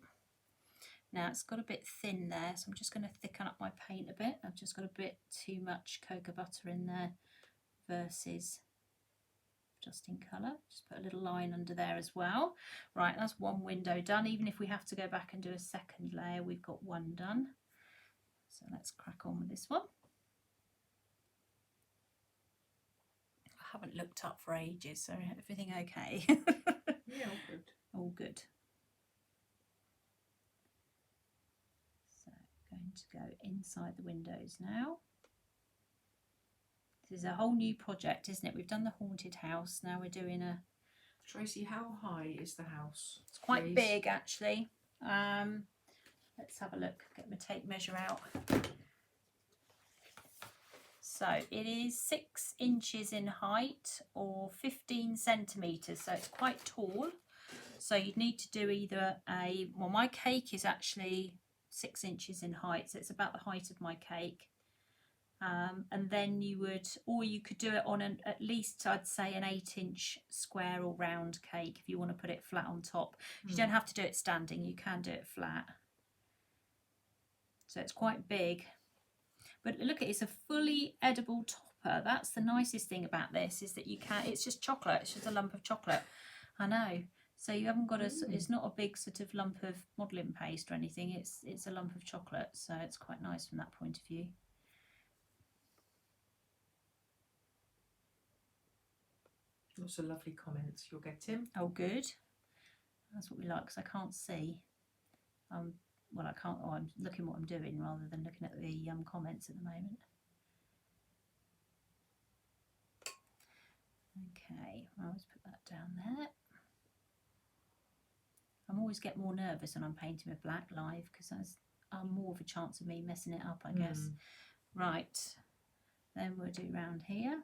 Now it's got a bit thin there, so I'm just going to thicken up my paint a bit. I've just got a bit too much cocoa butter in there versus just in colour. Just put a little line under there as well. Right, that's one window done. Even if we have to go back and do a second layer, we've got one done. So let's crack on with this one. I haven't looked up for ages, so everything okay? Yeah, all good. All good. So going to go inside the windows now. This is a whole new project, isn't it? We've done the haunted house. Now we're doing a... Tracy, how high is the house? It's quite please? big, actually. Let's have a look. Get my tape measure out. So it is 6 inches in height or 15 centimetres. So it's quite tall. So you'd need to do either a... Well, my cake is actually 6 inches in height. So it's about the height of my cake. And then you would, or you could do it on at least, I'd say, an 8-inch square or round cake if you want to put it flat on top. You don't have to do it standing, you can do it flat. So it's quite big. But look, it's a fully edible topper. That's the nicest thing about this, is that you can, it's just chocolate, it's just a lump of chocolate. I know. So you haven't got a, it's not a big sort of lump of modelling paste or anything, it's a lump of chocolate. So it's quite nice from that point of view. Lots of lovely comments you're getting. Oh, good. That's what we like, because I can't see. Well, I can't. Oh, I'm looking what I'm doing rather than looking at the comments at the moment. Okay, I'll just put that down there. I always get more nervous when I'm painting with black live, because there's more of a chance of me messing it up, I guess. Right, then we'll do round here.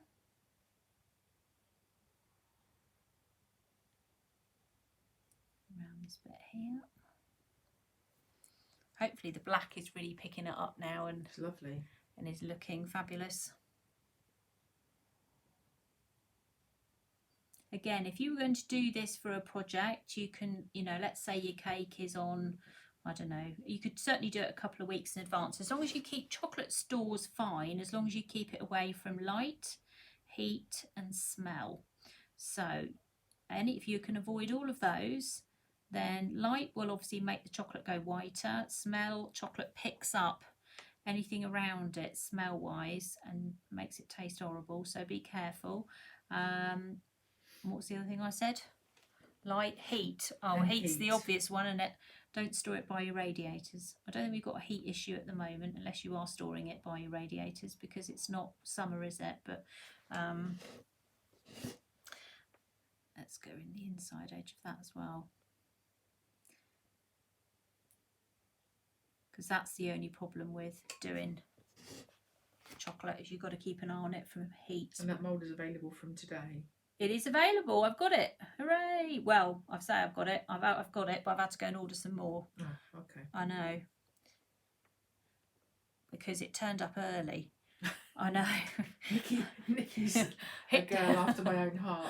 Around this bit here. Hopefully the black is really picking it up now, and it's lovely and is looking fabulous. Again, if you were going to do this for a project, you can, you know, let's say your cake is on, I don't know, you could certainly do it a couple of weeks in advance, as long as you keep chocolate stores fine, as long as you keep it away from light, heat and smell. So, and if you can avoid all of those, then light will obviously make the chocolate go whiter. Smell, chocolate picks up anything around it smell wise and makes it taste horrible, so be careful. What's the other thing I said? Light, heat. Oh, and heat's heat. the obvious one, isn't it? Don't store it by your radiators. I don't think we've got a heat issue at the moment, unless you are storing it by your radiators, because it's not summer, is it? But let's go in the inside edge of that as well, because that's the only problem with doing chocolate, is you've got to keep an eye on it from heat. And that mould is available from today. It is available. I've got it. Hooray! Well, I say I've got it. I've got it, but I've had to go and order some more. Oh, okay. I know, because it turned up early. I know. Nikki's a girl after my own heart.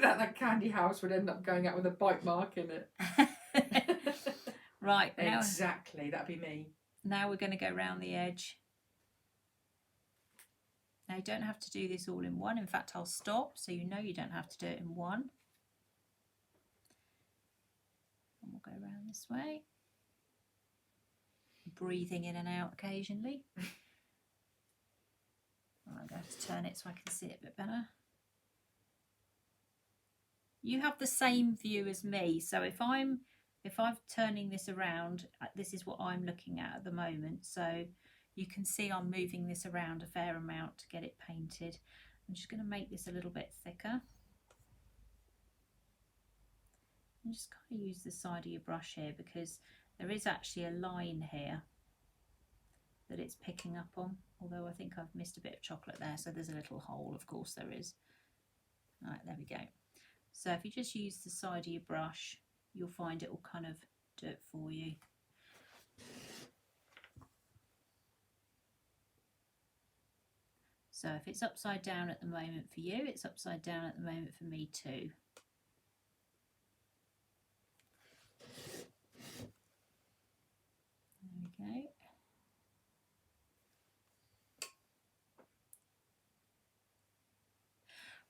that candy house would end up going out with a bite mark in it. Right, now, exactly, that'd be me. Now we're going to go round the edge. Now you don't have to do this all in one. In fact, I'll stop so you know you don't have to do it in one. And we'll go around this way. Breathing in and out occasionally. I'm going to turn it so I can see it a bit better. You have the same view as me, so if I'm turning this around, this is what I'm looking at the moment. So you can see I'm moving this around a fair amount to get it painted. I'm just going to make this a little bit thicker. And just kind of use the side of your brush here because there is actually a line here that it's picking up on, although I think I've missed a bit of chocolate there, so there's a little hole, of course there is. Right, there we go. So if you just use the side of your brush, you'll find it will kind of do it for you. So if it's upside down at the moment for you, it's upside down at the moment for me too. There we go.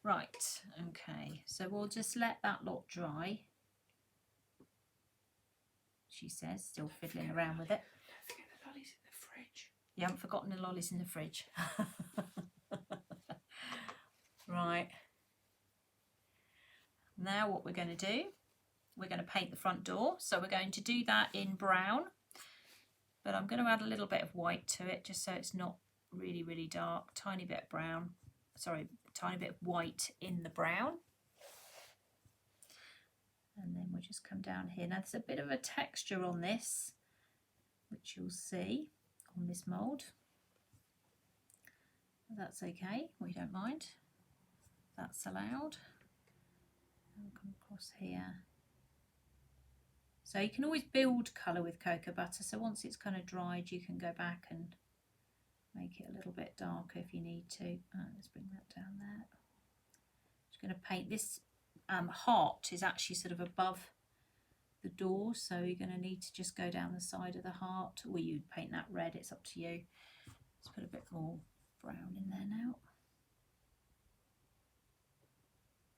Right, okay, so we'll just let that lot dry, she says, still fiddling around with it. Don't forget the lollies in the fridge. You haven't forgotten the lollies in the fridge. Right, now what we're going to do, we're going to paint the front door, so we're going to do that in brown, but I'm going to add a little bit of white to it just so it's not really, really dark. Tiny bit of brown, sorry, tiny bit of white in the brown. And then we'll just come down here. Now there's a bit of a texture on this, which you'll see on this mould. That's okay, we don't mind. That's allowed. I'll come across here. So you can always build colour with cocoa butter, so once it's kind of dried you can go back and make it a little bit darker if you need to. Let's bring that down there. Just going to paint this heart is actually sort of above the door, so you're going to need to just go down the side of the heart, or you paint that red, it's up to you. Let's put a bit more brown in there now.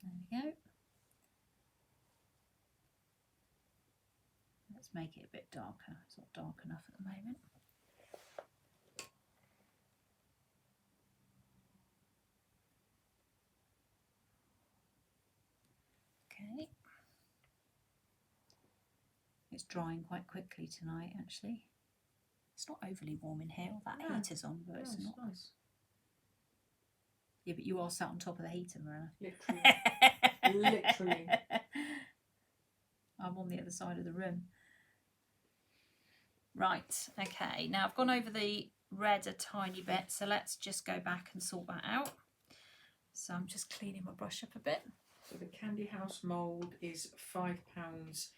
There we go. Let's make it a bit darker. It's not dark enough at the moment. Okay. It's drying quite quickly tonight, actually. It's not overly warm in here. All that heater's on, but it's not. Nice. Yeah, but you are sat on top of the heater, Marilla. Literally. Literally. I'm on the other side of the room. Right, okay. Now I've gone over the red a tiny bit, so let's just go back and sort that out. So I'm just cleaning my brush up a bit. So the Candy House mould is £5.50.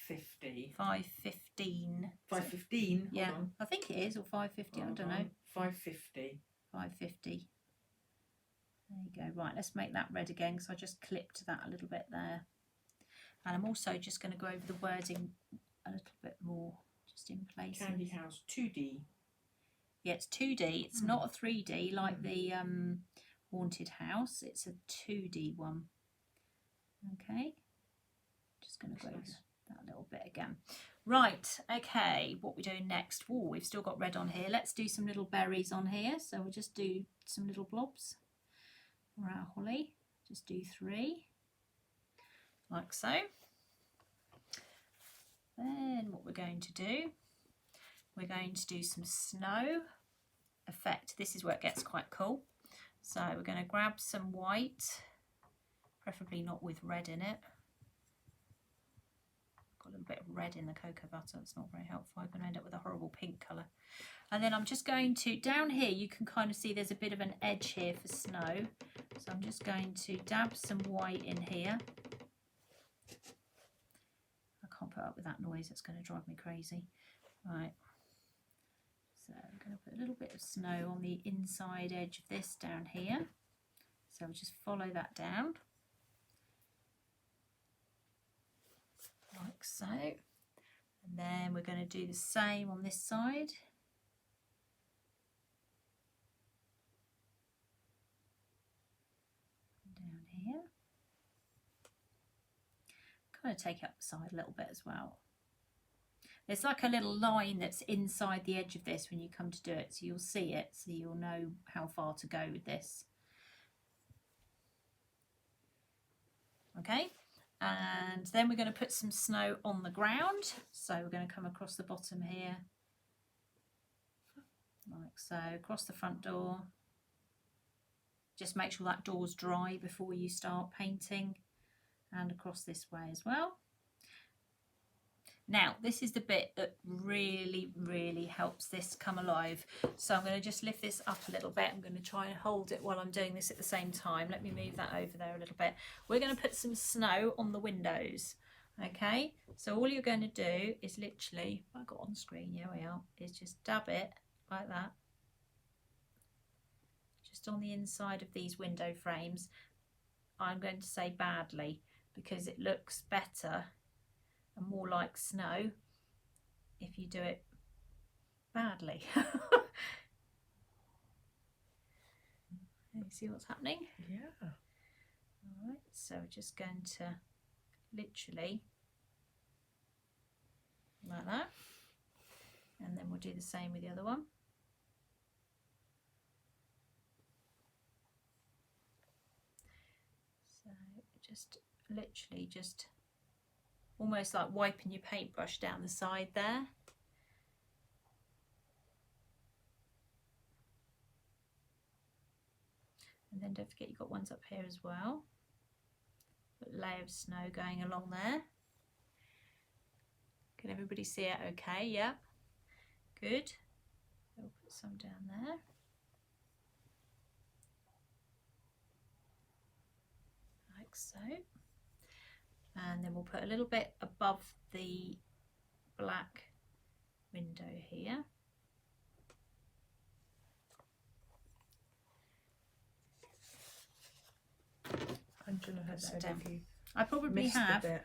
£5.15. £5.15? Yeah, I think it is, or £5.50, I don't know. £5.50. £5.50. There you go. Right, let's make that red again because I just clipped that a little bit there. And I'm also just going to go over the wording a little bit more, just in place. Candy House 2D. Yeah, it's 2D. It's not a 3D like the haunted house. It's a 2D one. Okay. Just going to go over that little bit again. Right, okay, what we're doing next. Oh, we've still got red on here. Let's do some little berries on here. So we'll just do some little blobs for our holly. Just do 3, like so. Then what we're going to do, we're going to do some snow effect. This is where it gets quite cool. So we're going to grab some white, preferably not with red in it. Got a little bit of red in the cocoa butter, it's not very helpful. I'm going to end up with a horrible pink colour. And then I'm just going to, down here you can kind of see there's a bit of an edge here for snow. So I'm just going to dab some white in here. I can't put up with that noise, it's going to drive me crazy. Right, so I'm going to put a little bit of snow on the inside edge of this down here. So I'll just follow that down. Like so. And then we're going to do the same on this side. kind of take it up the side a little bit as well. There's like a little line that's inside the edge of this when you come to do it, so you'll see it, so you'll know how far to go with this. Okay, and then we're going to put some snow on the ground. So we're going to come across the bottom here, like so, across the front door. Just make sure that door's dry before you start painting, and across this way as well. Now, this is the bit that really, really helps this come alive. So I'm going to just lift this up a little bit. I'm going to try and hold it while I'm doing this at the same time. Let me move that over there a little bit. We're going to put some snow on the windows. Okay, so all you're going to do is literally, I got on screen, here we are, is just dab it like that. Just on the inside of these window frames. I'm going to say badly because it looks better and more like snow if you do it badly. You see what's happening? Yeah. All right, so we're just going to literally like that, and then we'll do the same with the other one. So just literally just almost like wiping your paintbrush down the side there. And then don't forget you've got ones up here as well. Put a layer of snow going along there. Can everybody see it okay? Yeah. Good. We'll put some down there. Like so. And then we'll put a little bit above the black window here. Angela has said if you I probably missed have. a bit,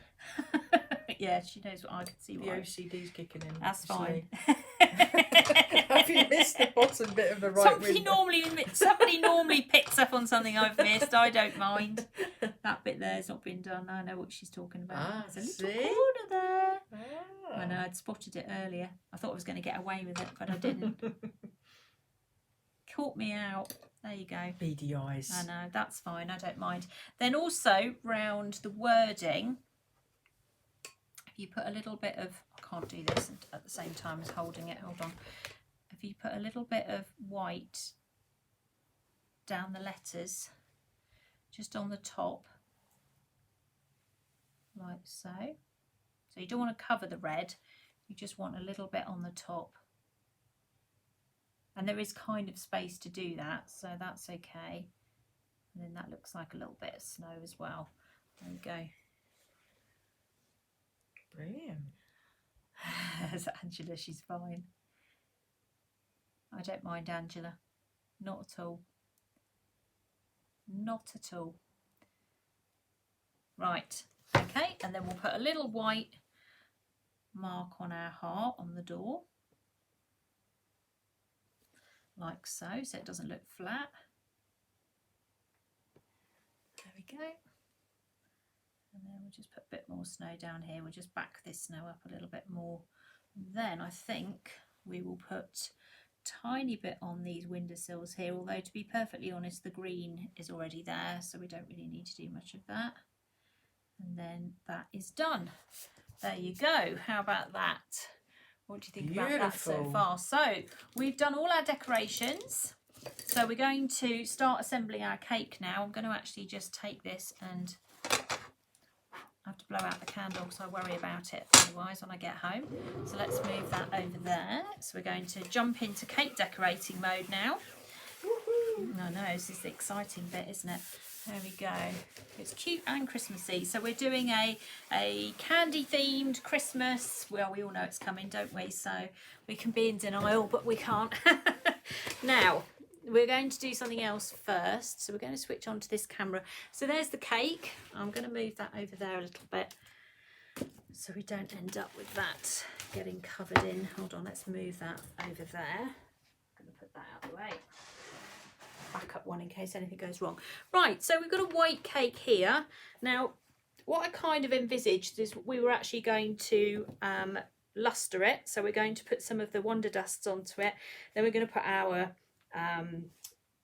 Yeah, she knows what I can see. the OCD's kicking in. That's fine. Have you missed the bottom bit of the right window? Somebody normally picks up on something I've missed. I don't mind. That bit there's not been done. I know what she's talking about. Ah, There's a little see? corner there. Ah. I know, I'd spotted it earlier. I thought I was going to get away with it, but I didn't. Caught me out. There you go. Beady eyes. I know, that's fine. I don't mind. Then also round the wording, if you put a little bit of, I can't do this at the same time as holding it. Hold on. If you put a little bit of white down the letters, just on the top, like so. So you don't want to cover the red, you just want a little bit on the top. And there is kind of space to do that, so that's okay. And then that looks like a little bit of snow as well. There we go. Brilliant. There's Angela, she's fine. I don't mind Angela. Not at all. Not at all. Right, okay, and then we'll put a little white mark on our heart on the door. Like so, so it doesn't look flat. There we go. And then we'll just put a bit more snow down here. We'll just back this snow up a little bit more. And then I think we will put a tiny bit on these windowsills here, although to be perfectly honest, the green is already there, so we don't really need to do much of that. And then that is done. There you go. How about that? What do you think about that so far? So we've done all our decorations. So we're going to start assembling our cake now. I'm going to actually just take this, and I have to blow out the candle because I worry about it otherwise when I get home. So let's move that over there. So we're going to jump into cake decorating mode now. I know, this is the exciting bit, isn't it? There we go. It's cute and Christmassy. So we're doing a candy themed Christmas. Well, we all know it's coming, don't we? So we can be in denial, but we can't. Now, we're going to do something else first. So we're going to switch on to this camera. So there's the cake. I'm going to move that over there a little bit so we don't end up with that getting covered in. Hold on, let's move that over there. I'm going to put that out of the way. Back up one in case anything goes wrong. Right, so we've got a white cake here. Now, what I kind of envisaged is we were actually going to luster it. So we're going to put some of the Wonderdusts onto it. Then we're going to put our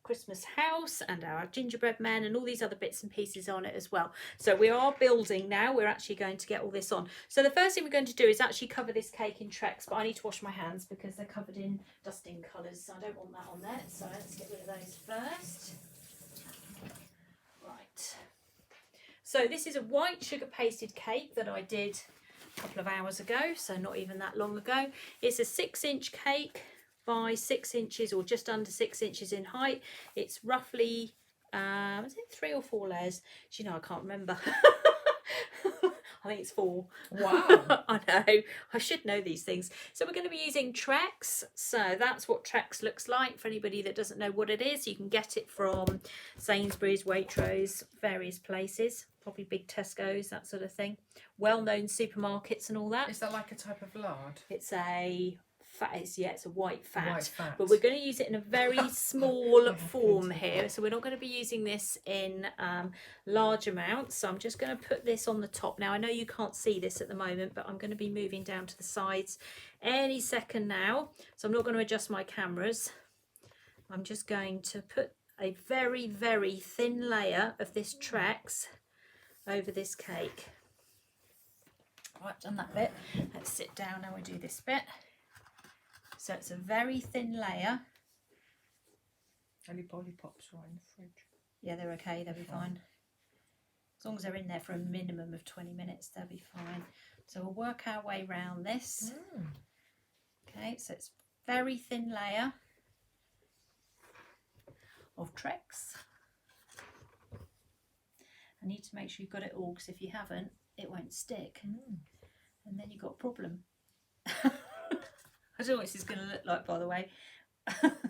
Christmas house and our gingerbread men and all these other bits and pieces on it as well. So we are building now. We're actually going to get all this on. So the first thing we're going to do is actually cover this cake in Trex, but I need to wash my hands because they're covered in dusting colours, so I don't want that on there. So let's get rid of those first. Right. So this is a white sugar pasted cake that I did a couple of hours ago, so not even that long ago. It's a 6-inch cake by 6 inches, or just under 6 inches in height. It's roughly, is it 3 or 4 layers? Do you know, I can't remember. I think it's 4. Wow. I know, I should know these things. So we're going to be using Trex. So that's what Trex looks like. For anybody that doesn't know what it is, you can get it from Sainsbury's, Waitrose, various places, probably big Tesco's, that sort of thing. Well-known supermarkets and all that. Is that like a type of lard? It's a fat, it's a white fat. White fat. But we're going to use it in a very small form here, so we're not going to be using this in large amounts. So I'm just going to put this on the top. Now I know you can't see this at the moment, but I'm going to be moving down to the sides any second now, so I'm not going to adjust my cameras. I'm just going to put a very, very thin layer of this Trex over this cake. Right, done that bit. Let's sit down and we do this bit. So it's a very thin layer. Any lollipops are in the fridge? Yeah, they're okay, they'll be fine. As long as they're in there for a minimum of 20 minutes, they'll be fine. So we'll work our way around this. Okay, so it's very thin layer of Trex. I need to make sure you've got it all, because if you haven't, it won't stick. And then you've got a problem. I don't know what this is going to look like, by the way.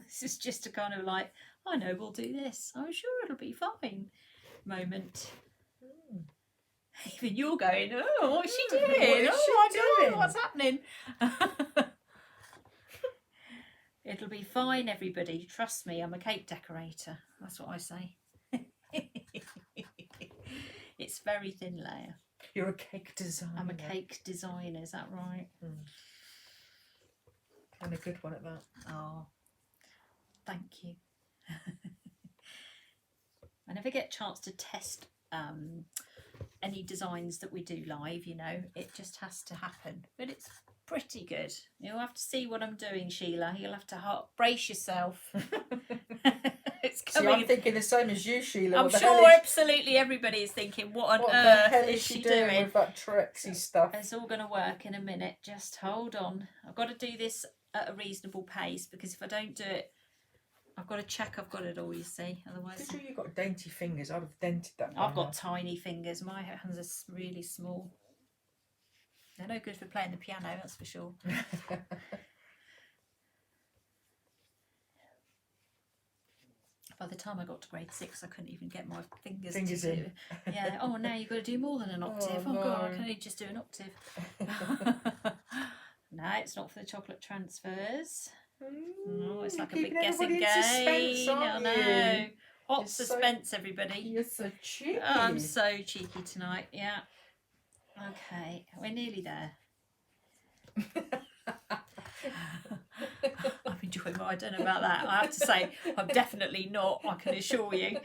This is just a kind of like, I know we'll do this. I'm sure it'll be fine moment. Even you're going, oh, what's she doing? I don't know what's happening. It'll be fine, everybody. Trust me, I'm a cake decorator. That's what I say. It's very thin layer. You're a cake designer. I'm a cake designer, is that right? And a good one at that. Oh, thank you. I never get a chance to test any designs that we do live, you know. It just has to happen. But it's pretty good. You'll have to see what I'm doing, Sheila. You'll have to brace yourself. It's coming. See, I'm thinking the same as you, Sheila. I'm sure absolutely everybody is thinking, what on earth is she doing with that Trexy stuff? It's all going to work in a minute. Just hold on. I've got to do this at a reasonable pace, because if I don't do it, I've got to check I've got it all, you see. Otherwise, Because you've got dainty fingers. I'd have dented that. I've got tiny fingers. My hands are really small. They're no good for playing the piano, that's for sure. By the time I got to grade 6, I couldn't even get my fingers to in. Yeah. Oh, now you've got to do more than an octave. Oh, no. God, I can only just do an octave. No, it's not for the chocolate transfers. No, it's like a big guessing game. No. Hot suspense, everybody. You're so cheeky. Oh, I'm so cheeky tonight. Yeah. Okay, we're nearly there. I'm enjoying I don't know about that. I have to say, I'm definitely not, I can assure you.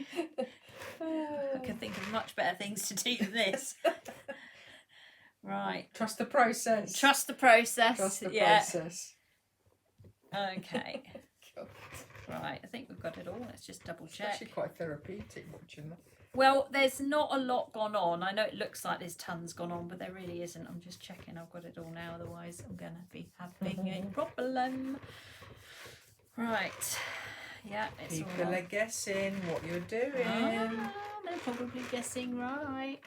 I can think of much better things to do than this. Right. Trust the process. Trust the process. Trust the process. Okay. Right, I think we've got it all. Let's just double check. It's actually quite therapeutic watching that. Well, there's not a lot gone on. I know it looks like there's tons gone on, but there really isn't. I'm just checking I've got it all now. Otherwise, I'm going to be having a problem. Right. Yeah, it's People all are guessing what you're doing. They're probably guessing right.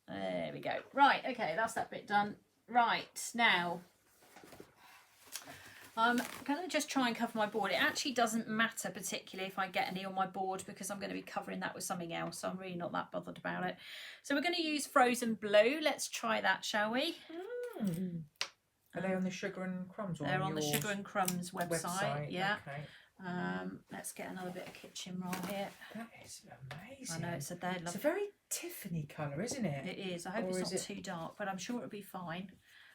There we go. Right, okay, that's that bit done. Right, now I'm going to just try and cover my board. It actually doesn't matter particularly if I get any on my board, because I'm going to be covering that with something else. So I'm really not that bothered about it. So we're going to use Frozen Blue. Let's try that, shall we? Are they on the Sugar and Crumbs? They're on the Sugar and Crumbs website. Yeah. Okay. Let's get another bit of kitchen roll here. That is amazing. I know, it's a It's a very Tiffany colour, isn't it? It is. I hope Or it's is not it- too dark, but I'm sure it'll be fine.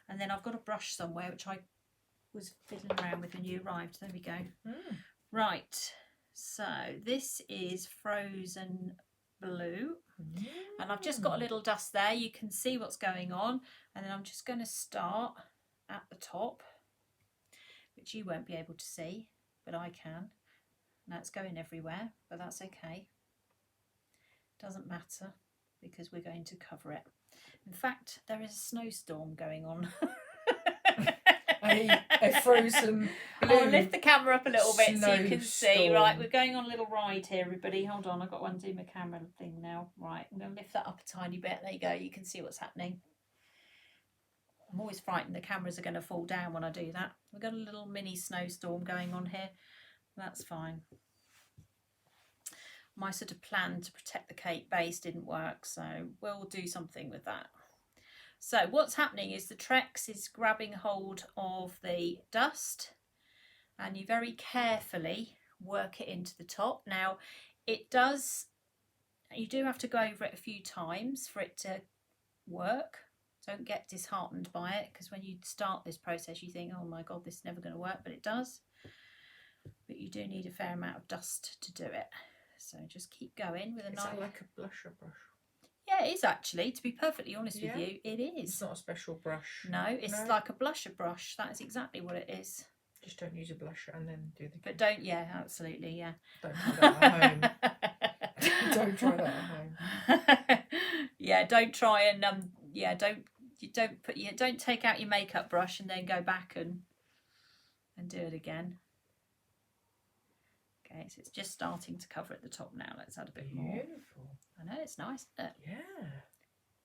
And then I've got a brush somewhere, which I was fiddling around with when you arrived. There we go. Mm. Right. So this is Frozen Blue. And I've just got a little dust there. You can see what's going on. And then I'm just going to start at the top, which you won't be able to see, but I can. Now it's going everywhere, but that's okay. Doesn't matter because we're going to cover it. In fact, there is a snowstorm going on. A frozen blue. I'll lift the camera up a little bit so you can see. snowstorm. Right, we're going on a little ride here, everybody. Hold on, I've got one do my camera thing now. Right, I'm going to lift that up a tiny bit. There you go. You can see what's happening. I'm always frightened the cameras are going to fall down when I do that. We've got a little mini snowstorm going on here. That's fine. My sort of plan to protect the cake base didn't work, so we'll do something with that. So what's happening is the Trex is grabbing hold of the dust, and you very carefully work it into the top. Now it does, you do have to go over it a few times for it to work. Don't get disheartened by it, because when you start this process you think, oh my god, this is never going to work, but it does. But you do need a fair amount of dust to do it. So just keep going with a knife. Is that like a blusher brush? Yeah, it is actually, to be perfectly honest Yeah. with you, it is. It's not a special brush. No, it's like a blusher brush. That is exactly what it is. Just don't use a blusher and then do the... But don't, yeah, absolutely, yeah. Don't try that at home. Don't try that at home. Yeah, don't try and yeah, don't take out your makeup brush and then go back and do it again. Okay, so it's just starting to cover at the top now. Let's add a bit more. Beautiful. I know, it's nice, isn't it? Yeah.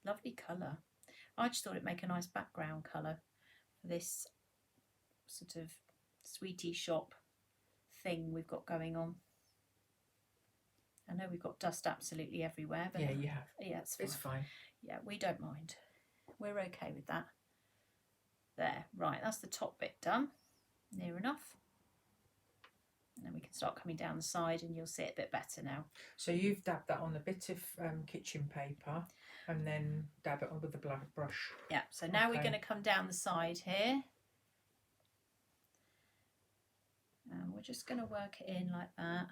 Lovely colour. I just thought it'd make a nice background colour for this sort of sweetie shop thing we've got going on. I know we've got dust absolutely everywhere, but Yeah, you have. yeah, it's fine. It's fine. Yeah, we don't mind. We're okay with that. There, right, that's the top bit done. Near enough. And then we can start coming down the side and you'll see it a bit better now. So you've dabbed that on a bit of kitchen paper and then dab it on with the brush. Yeah, so now we're Okay. going to come down the side here. And we're just going to work it in like that.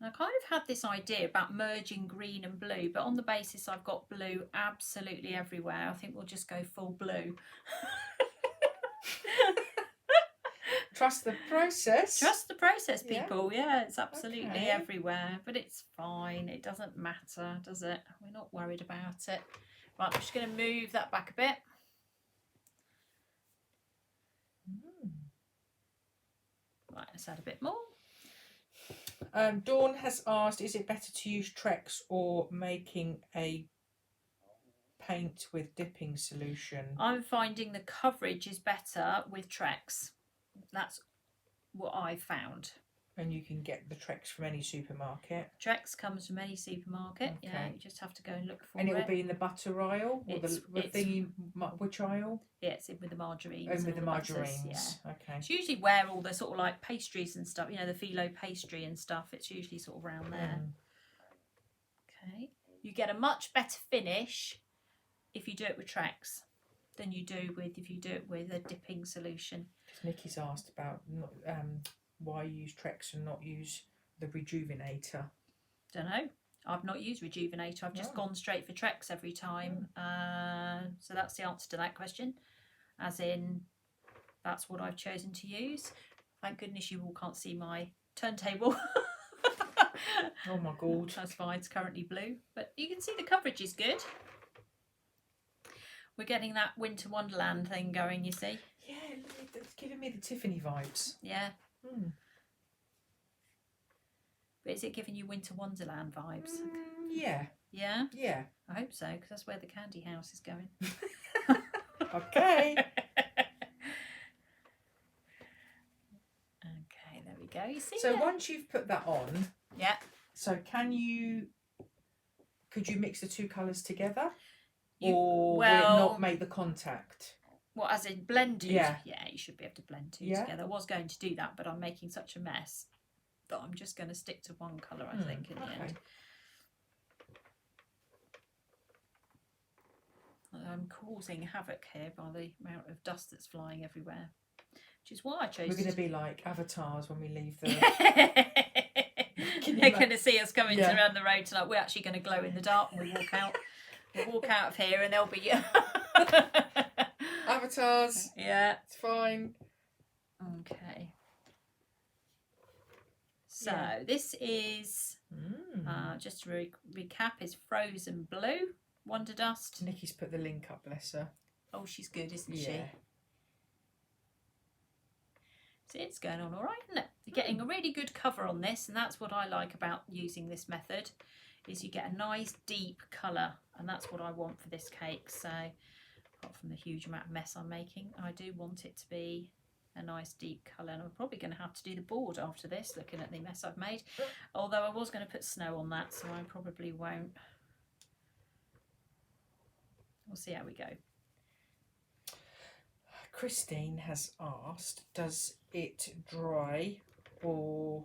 And I kind of had this idea about merging green and blue, but on the basis I've got blue absolutely everywhere, I think we'll just go full blue. Trust the process. Trust the process, Yeah. people. Yeah, it's absolutely Okay. everywhere, but it's fine. It doesn't matter, does it? We're not worried about it. Right, I'm just going to move that back a bit. Right, let's add a bit more. Dawn has asked, is it better to use Trex or making a paint with dipping solution? I'm finding the coverage is better with Trex. That's what I found. And you can get the Trex from any supermarket. Trex comes from any supermarket. Yeah, Okay. you just have to go and look for And it will it. be in the butter aisle? Or the It's- thingy, which aisle? Yeah, it's in with the margarines. Oh, and with the all butters, margarines. yeah. Okay. It's usually where all the sort of like pastries and stuff, you know, the phyllo pastry and stuff, it's usually sort of around there. Okay. You get a much better finish if you do it with Trex than you do if you do it with a dipping solution. Nikki's asked about why use Trex and not use the Rejuvenator. Don't know. I've not used Rejuvenator. I've just gone straight for Trex every time. So that's the answer to that question. As in, that's what I've chosen to use. Thank goodness you all can't see my turntable. Oh my god. That's fine. It's currently blue. But you can see the coverage is good. We're getting that Winter Wonderland thing going, you see. Yeah, it's giving me the Tiffany vibes. Yeah. Mm. But is it giving you Winter Wonderland vibes? Yeah. Yeah? Yeah. I hope so, because that's where the candy house is going. Okay. Okay, there we go. You see So that? once you've put that on, Yeah. so could you mix the two colours together? Or will it not make the contact? What, as in blended? Yeah. Yeah, you should be able to blend two Yeah. together. I was going to do that, but I'm making such a mess that I'm just going to stick to one colour, I think, in the end. I'm causing havoc here by the amount of dust that's flying everywhere, which is why I chose. We're going to be like avatars when we leave the. They're going to see us coming around the road tonight. We're actually going to glow in the dark when we walk out. We'll walk out of here and there'll be avatars. Yeah, it's fine. Okay. So this is just to recap: is Frozen Blue Wonderdust. Nikki's put the link up, bless her. Oh, she's good, isn't she? See, it's going on all right, isn't it? You're getting a really good cover on this, and that's what I like about using this method, is you get a nice deep colour, and that's what I want for this cake. So, apart from the huge amount of mess I'm making, I do want it to be a nice deep colour, and I'm probably going to have to do the board after this, looking at the mess I've made. Although I was going to put snow on that, so I probably won't. We'll see how we go. Christine has asked, does it dry or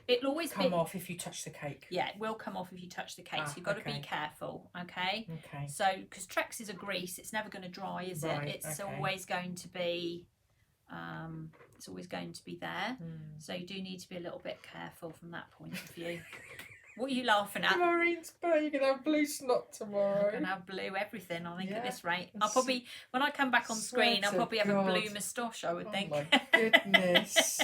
it'll always come off if you touch the cake? Yeah, it will come off if you touch the cake, so you've got to be careful, okay? Okay. So, because Trex is a grease, it's never going to dry, is it? It's always going to be, there. So you do need to be a little bit careful from that point of view. What are you laughing at? Maureen's blue. You're going to have blue snot tomorrow. I'm going to have blue everything, I think, at this rate. I'll probably, when I come back on screen, I'll probably have a blue moustache, I would think. Oh, my goodness.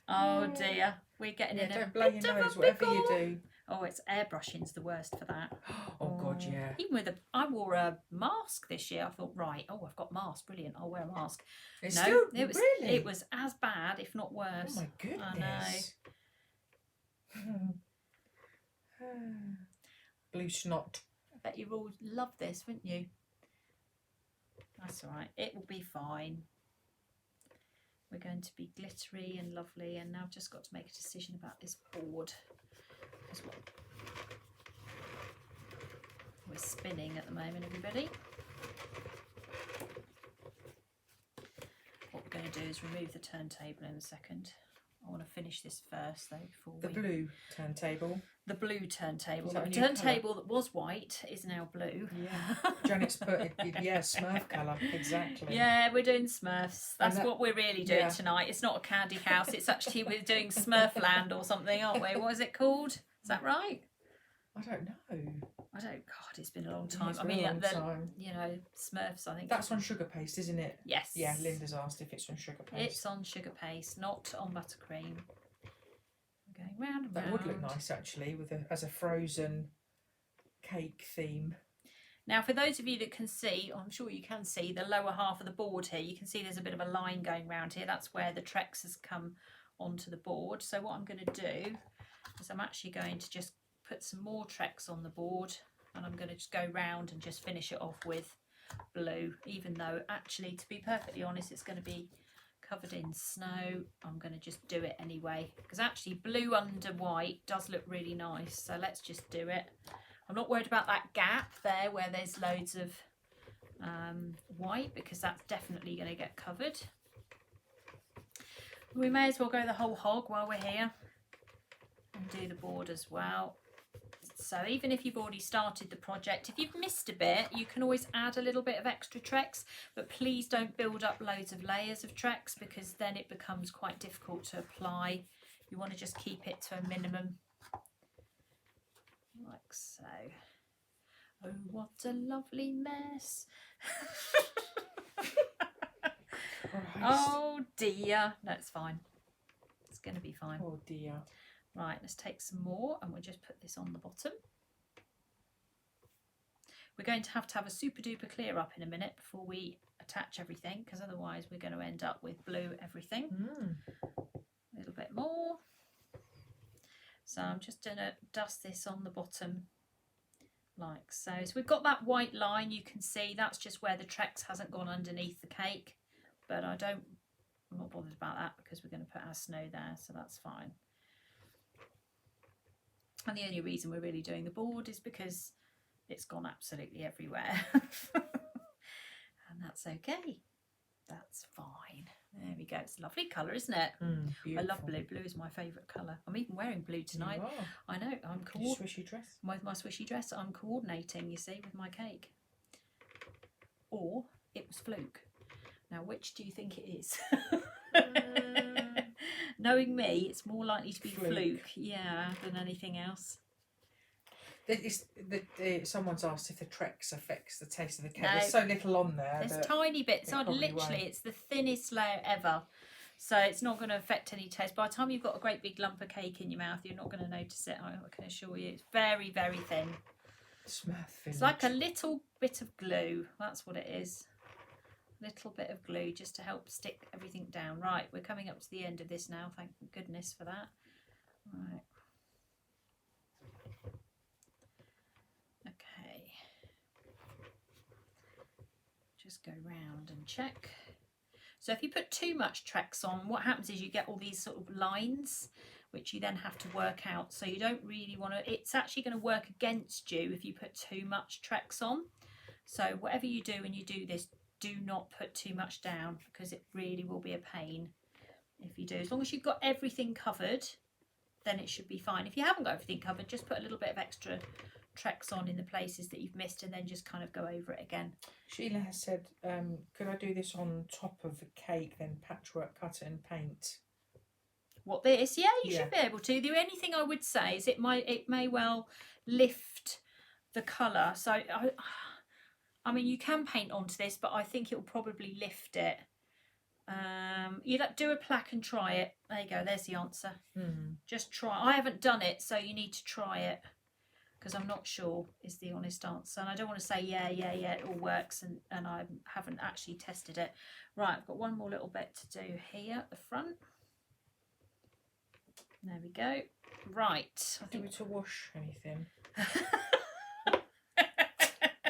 Oh, dear. We're getting in don't a blow bit your of nose, a whatever pickle. you do. Oh, it's airbrushing's the worst for that. Oh, God, yeah. Even with I wore a mask this year. I thought, right, I've got mask, brilliant. I'll wear a mask. It was as bad, if not worse. Oh my goodness. I know. Blue snot. I bet you all love this, wouldn't you? That's all right. It will be fine. We're going to be glittery and lovely, and now I've just got to make a decision about this board. Because we're spinning at the moment, everybody. What we're going to do is remove the turntable in a second. I want to finish this first, though, before the blue turntable. The blue turntable. The turntable that was white is now blue. Yeah. Janet's put it, Smurf colour, exactly. Yeah, we're doing Smurfs. That's what we're really doing tonight. It's not a candy house. It's actually, we're doing Smurfland or something, aren't we? What is it called? Is that right? I don't know. God, it's been a long time. It's been a long time. You know, Smurfs, I think. That's on sugar paste, isn't it? Yes. Yeah, Linda's asked if it's on sugar paste. It's on sugar paste, not on buttercream. We're going round and round. That would look nice, actually, as a frozen cake theme. Now, for those of you that can see, I'm sure you can see the lower half of the board here. You can see there's a bit of a line going round here. That's where the Trex has come onto the board. So what I'm going to do is I'm actually going to just put some more Trex on the board, and I'm going to just go round and just finish it off with blue, even though actually, to be perfectly honest, it's going to be covered in snow. I'm going to just do it anyway, because actually blue under white does look really nice. So let's just do it. I'm not worried about that gap there where there's loads of white, because that's definitely going to get covered. We may as well go the whole hog while we're here and do the board as well. So even if you've already started the project, if you've missed a bit, you can always add a little bit of extra Trex, but please don't build up loads of layers of Trex, because then it becomes quite difficult to apply. You want to just keep it to a minimum, like so. Oh, what a lovely mess. Oh dear. No, it's fine. It's going to be fine. Oh dear. Right, let's take some more, and we'll just put this on the bottom. We're going to have a super duper clear up in a minute before we attach everything, because otherwise we're going to end up with blue everything. A little bit more. So I'm just going to dust this on the bottom like so. So we've got that white line, you can see that's just where the Trex hasn't gone underneath the cake, but I'm not bothered about that, because we're going to put our snow there, so that's fine. And the only reason we're really doing the board is because it's gone absolutely everywhere. And that's okay. That's fine. There we go. It's a lovely colour, isn't it? I love blue. Blue is my favourite colour. I'm even wearing blue tonight. You are. I know. I'm Your swishy dress. with my swishy dress. I'm coordinating, you see, with my cake. Or it was fluke. Now, which do you think it is? Knowing me, it's more likely to be fluke, yeah, than anything else. Someone's asked if the Trex affects the taste of the cake. No. There's so little on there. There's tiny bits. Literally, won't. it's the thinnest layer ever. So it's not going to affect any taste. By the time you've got a great big lump of cake in your mouth, you're not going to notice it. I can assure you. It's very, very thin. It's like a little bit of glue. That's what it is. Little bit of glue just to help stick everything down. Right, we're coming up to the end of this now. Thank goodness for that. Right. Okay. Just go round and check. So if you put too much Trex on, what happens is you get all these sort of lines, which you then have to work out. So you don't really want to, it's actually going to work against you if you put too much Trex on. So whatever you do when you do this, do not put too much down, because it really will be a pain if you do. As long as you've got everything covered, then it should be fine. If you haven't got everything covered, just put a little bit of extra Trex on in the places that you've missed, and then just kind of go over it again. Sheila has said, could I do this on top of the cake, then patchwork, cut it and paint? What, this? Yeah, you should be able to. The only thing I would say is it may well lift the colour. So I mean, you can paint onto this, but I think it will probably lift it. You'd do a plaque and try it. There you go. There's the answer. Just try. I haven't done it, so you need to try it, because I'm not sure is the honest answer. And I don't want to say, yeah, it all works, and I haven't actually tested it. Right, I've got one more little bit to do here at the front. There we go. Right. I think to wash anything.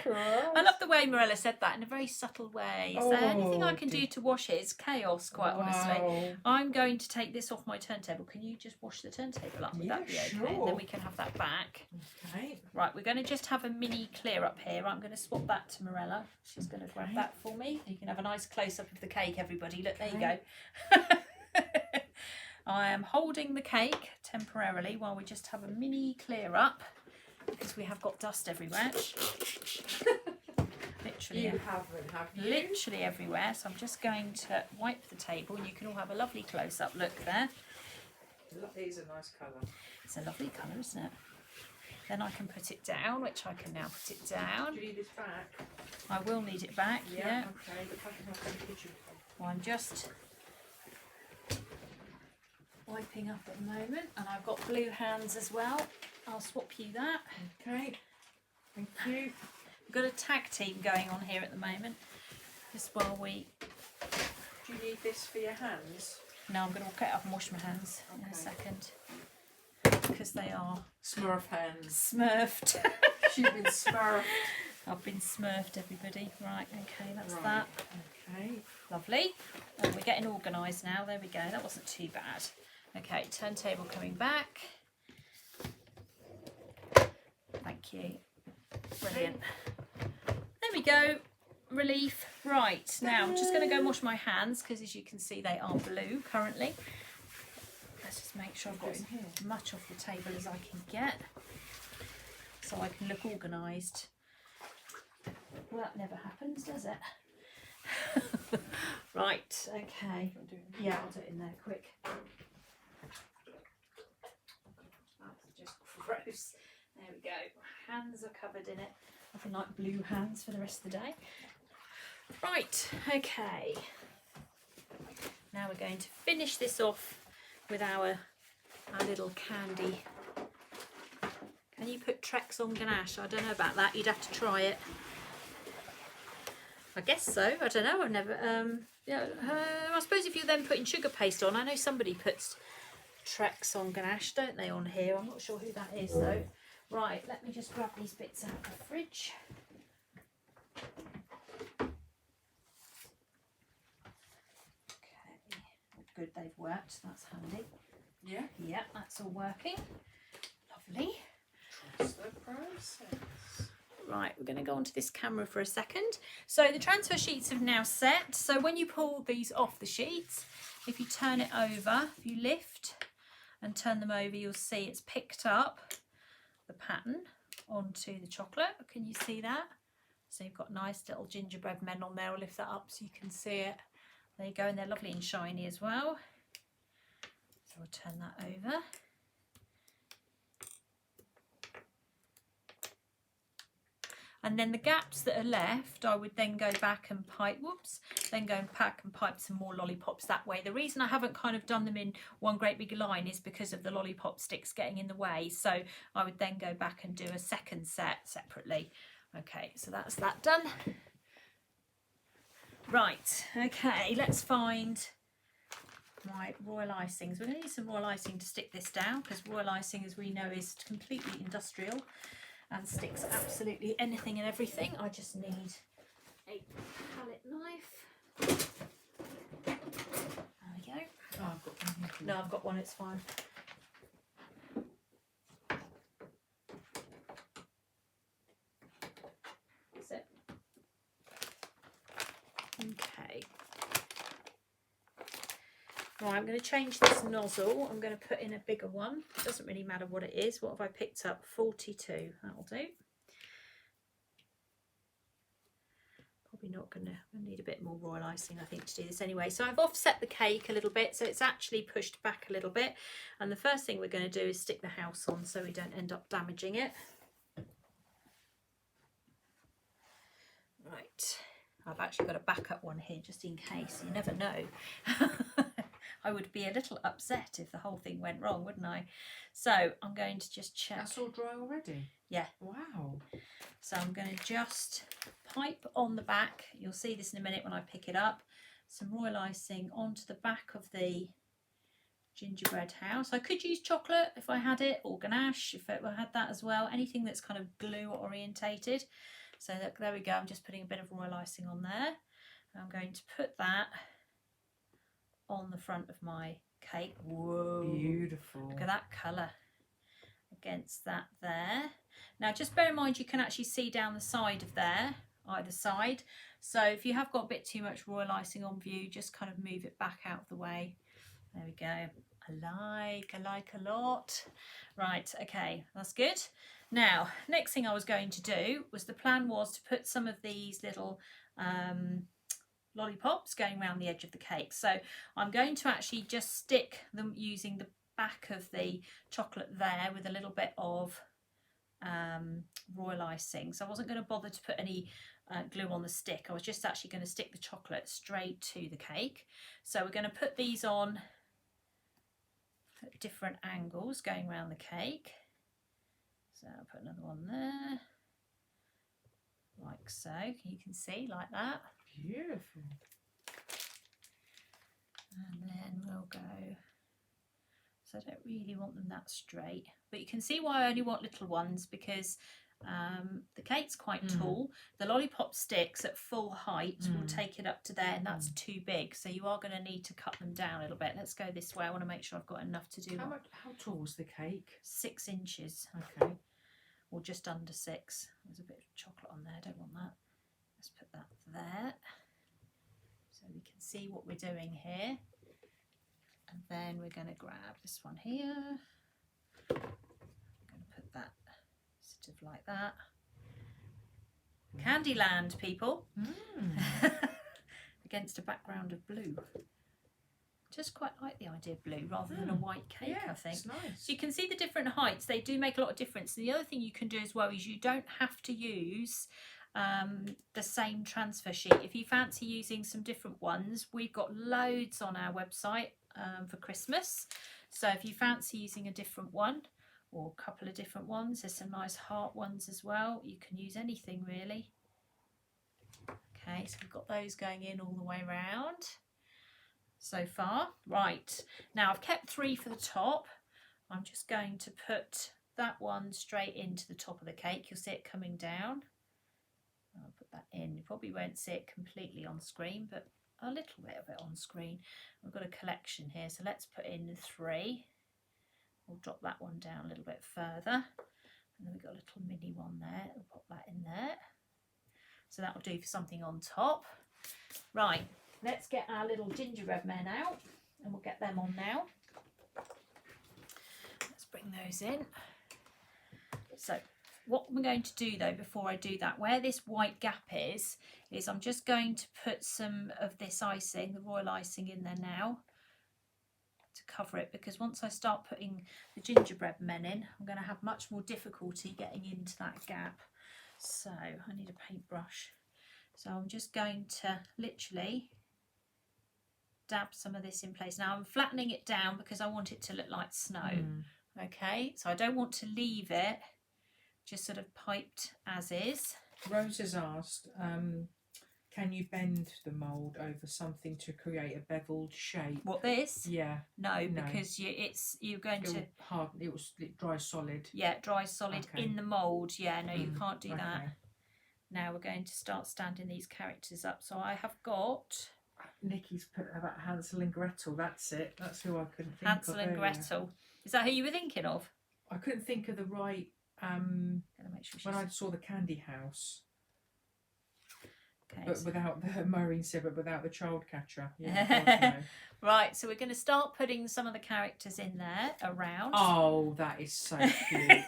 I love the way Morella said that in a very subtle way. Is there anything I can do to wash it? It's chaos, quite honestly. I'm going to take this off my turntable. Can you just wash the turntable up? Would that be okay? Sure. And then we can have that back. Okay. Right, we're going to just have a mini clear up here. I'm going to swap that to Morella. She's going to grab that for me. You can have a nice close up of the cake, everybody. Look, there you go. I am holding the cake temporarily while we just have a mini clear up, because we have got dust everywhere. Literally, you haven't, have you? Literally everywhere. So I'm just going to wipe the table, and you can all have a lovely close-up look there. It is a nice colour. It's a lovely colour, isn't it? Then I can put it down, which I can now put it down. Do you need this back? I will need it back, yeah. Okay, if I can have some kitchen paper. Well, I'm just wiping up at the moment, and I've got blue hands as well. I'll swap you that. Okay, thank you. We've got a tag team going on here at the moment. Just while we... Do you need this for your hands? No, I'm going to get up and wash my hands in a second, because they are... Smurf hands. Smurfed. She's been smurfed. I've been smurfed, everybody. Right, okay, that's that. Okay. Lovely. Oh, we're getting organised now. There we go. That wasn't too bad. Okay, turntable coming back. Thank you. Brilliant. There we go. Relief. Right, now I'm just going to go and wash my hands, because as you can see they are blue currently. Let's just make sure I've got as much off the table as I can get, so I can look organised. Well, that never happens, does it? Right, okay. Yeah, I'll do it in there quick. That's just gross. There we go. Hands are covered in it. Nothing like blue hands for the rest of the day. Right, okay. Now we're going to finish this off with our little candy. Can you put Trex on ganache? I don't know about that. You'd have to try it. I guess so. I don't know. I've never. I suppose if you're then putting sugar paste on, I know somebody puts Trex on ganache, don't they, on here? I'm not sure who that is though. Right, let me just grab these bits out of the fridge. Okay, good, they've worked. That's handy. Yeah. Yeah, that's all working. Lovely. Trust the process. Right, we're going to go onto this camera for a second. So the transfer sheets have now set. So when you pull these off the sheets, if you turn it over, if you lift and turn them over, you'll see it's picked up the pattern onto the chocolate. Can you see that? So you've got nice little gingerbread men on there. I'll lift that up so you can see it. There you go, and they're lovely and shiny as well. So we'll turn that over. And then the gaps that are left, I would then go back and pipe, then go and pack and pipe some more lollipops that way. The reason I haven't kind of done them in one great big line is because of the lollipop sticks getting in the way. So I would then go back and do a second set separately. Okay, so that's that done. Right, okay, let's find my royal icings. We're going to need some royal icing to stick this down, because royal icing, as we know, is completely industrial and sticks absolutely anything and everything. I just need a palette knife. There we go. Oh, I've got one here. No, I've got one, it's fine. That's it. Okay. Right, I'm going to change this nozzle. I'm going to put in a bigger one. It doesn't really matter what it is. What have I picked up? 42. That'll do. Probably not going to need a bit more royal icing, I think, to do this anyway. So I've offset the cake a little bit, so it's actually pushed back a little bit. And the first thing we're going to do is stick the house on so we don't end up damaging it. Right. I've actually got a backup one here just in case. You never know. I would be a little upset if the whole thing went wrong, wouldn't I? So I'm going to just check. That's all dry already? Yeah. Wow. So I'm going to just pipe on the back. You'll see this in a minute when I pick it up. Some royal icing onto the back of the gingerbread house. I could use chocolate if I had it, or ganache if I had that as well. Anything that's kind of glue orientated. So there we go. I'm just putting a bit of royal icing on there. I'm going to put that on the front of my cake. Whoa, beautiful. Look at that colour against that there. Now just bear in mind you can actually see down the side of there, either side. So if you have got a bit too much royal icing on view, just kind of move it back out of the way. There we go. I like a lot. Right, okay, that's good. Now, next thing I was going to do was, the plan was to put some of these little lollipops going around the edge of the cake. So I'm going to actually just stick them using the back of the chocolate there with a little bit of royal icing. So I wasn't going to bother to put any glue on the stick. I was just actually going to stick the chocolate straight to the cake. So we're going to put these on at different angles going around the cake. So I'll put another one there, like so. You can see, like that. Beautiful. And then we'll go, so I don't really want them that straight, but you can see why I only want little ones, because the cake's quite tall. The lollipop sticks at full height will take it up to there, and that's too big, so you are going to need to cut them down a little bit. Let's go this way. I want to make sure I've got enough to do. How tall is the cake? 6 inches. Okay. Or just under 6. There's a bit of chocolate on there, I don't want that. Let's put that there so we can see what we're doing here. And then we're going to grab this one here. I'm going to put that sort of like that. Candyland, people. Against a background of blue. Just quite like the idea of blue rather than a white cake, yeah, I think. It's nice. So you can see the different heights. They do make a lot of difference. And the other thing you can do as well is you don't have to use the same transfer sheet. If you fancy using some different ones, we've got loads on our website for Christmas. So if you fancy using a different one or a couple of different ones, there's some nice heart ones as well. You can use anything really. Okay, so we've got those going in all the way around so far. Right, now I've kept 3 for the top. I'm just going to put that one straight into the top of the cake. You'll see it coming down. I'll put that in. You probably won't see it completely on screen, but a little bit of it on screen. We've got a collection here, so let's put in 3. We'll drop that one down a little bit further. And then we've got a little mini one there. We'll pop that in there. So that will do for something on top. Right, let's get our little gingerbread men out and we'll get them on now. Let's bring those in. So what I'm going to do though, before I do that, where this white gap is I'm just going to put some of this icing, the royal icing, in there now to cover it, because once I start putting the gingerbread men in, I'm going to have much more difficulty getting into that gap. So I need a paintbrush. So I'm just going to literally dab some of this in place. Now I'm flattening it down because I want it to look like snow. Okay, so I don't want to leave it just sort of piped as is. Rose has asked, can you bend the mould over something to create a beveled shape? What, this? Yeah. No, No. because you're going to harden. It dries solid. Yeah, it dries solid in the mould. Yeah, no, you can't do that. Okay. Now we're going to start standing these characters up. So I have got Nikki's put about Hansel and Gretel. That's it. That's who I couldn't think Hansel of. and Gretel. Is that who you were thinking of? I couldn't think of the right. Gotta make sure When I saw the candy house. Okay, But so without the Maureen said, but without the child catcher. Yeah, right, so we're going to start putting some of the characters in there around. Oh, that is so cute.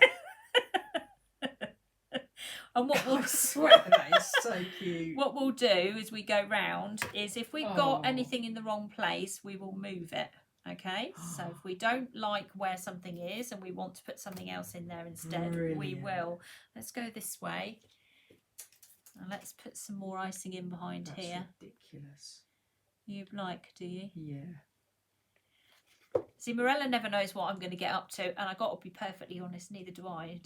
And what we'll I swear that is so cute. What we'll do as we go round is, if we've got anything in the wrong place, we will move it. Okay, so if we don't like where something is and we want to put something else in there instead, we will. Let's go this way. And let's put some more icing in behind here. Ridiculous. You like, do you? Yeah. See, Morella never knows what I'm going to get up to, and I got to be perfectly honest, neither do I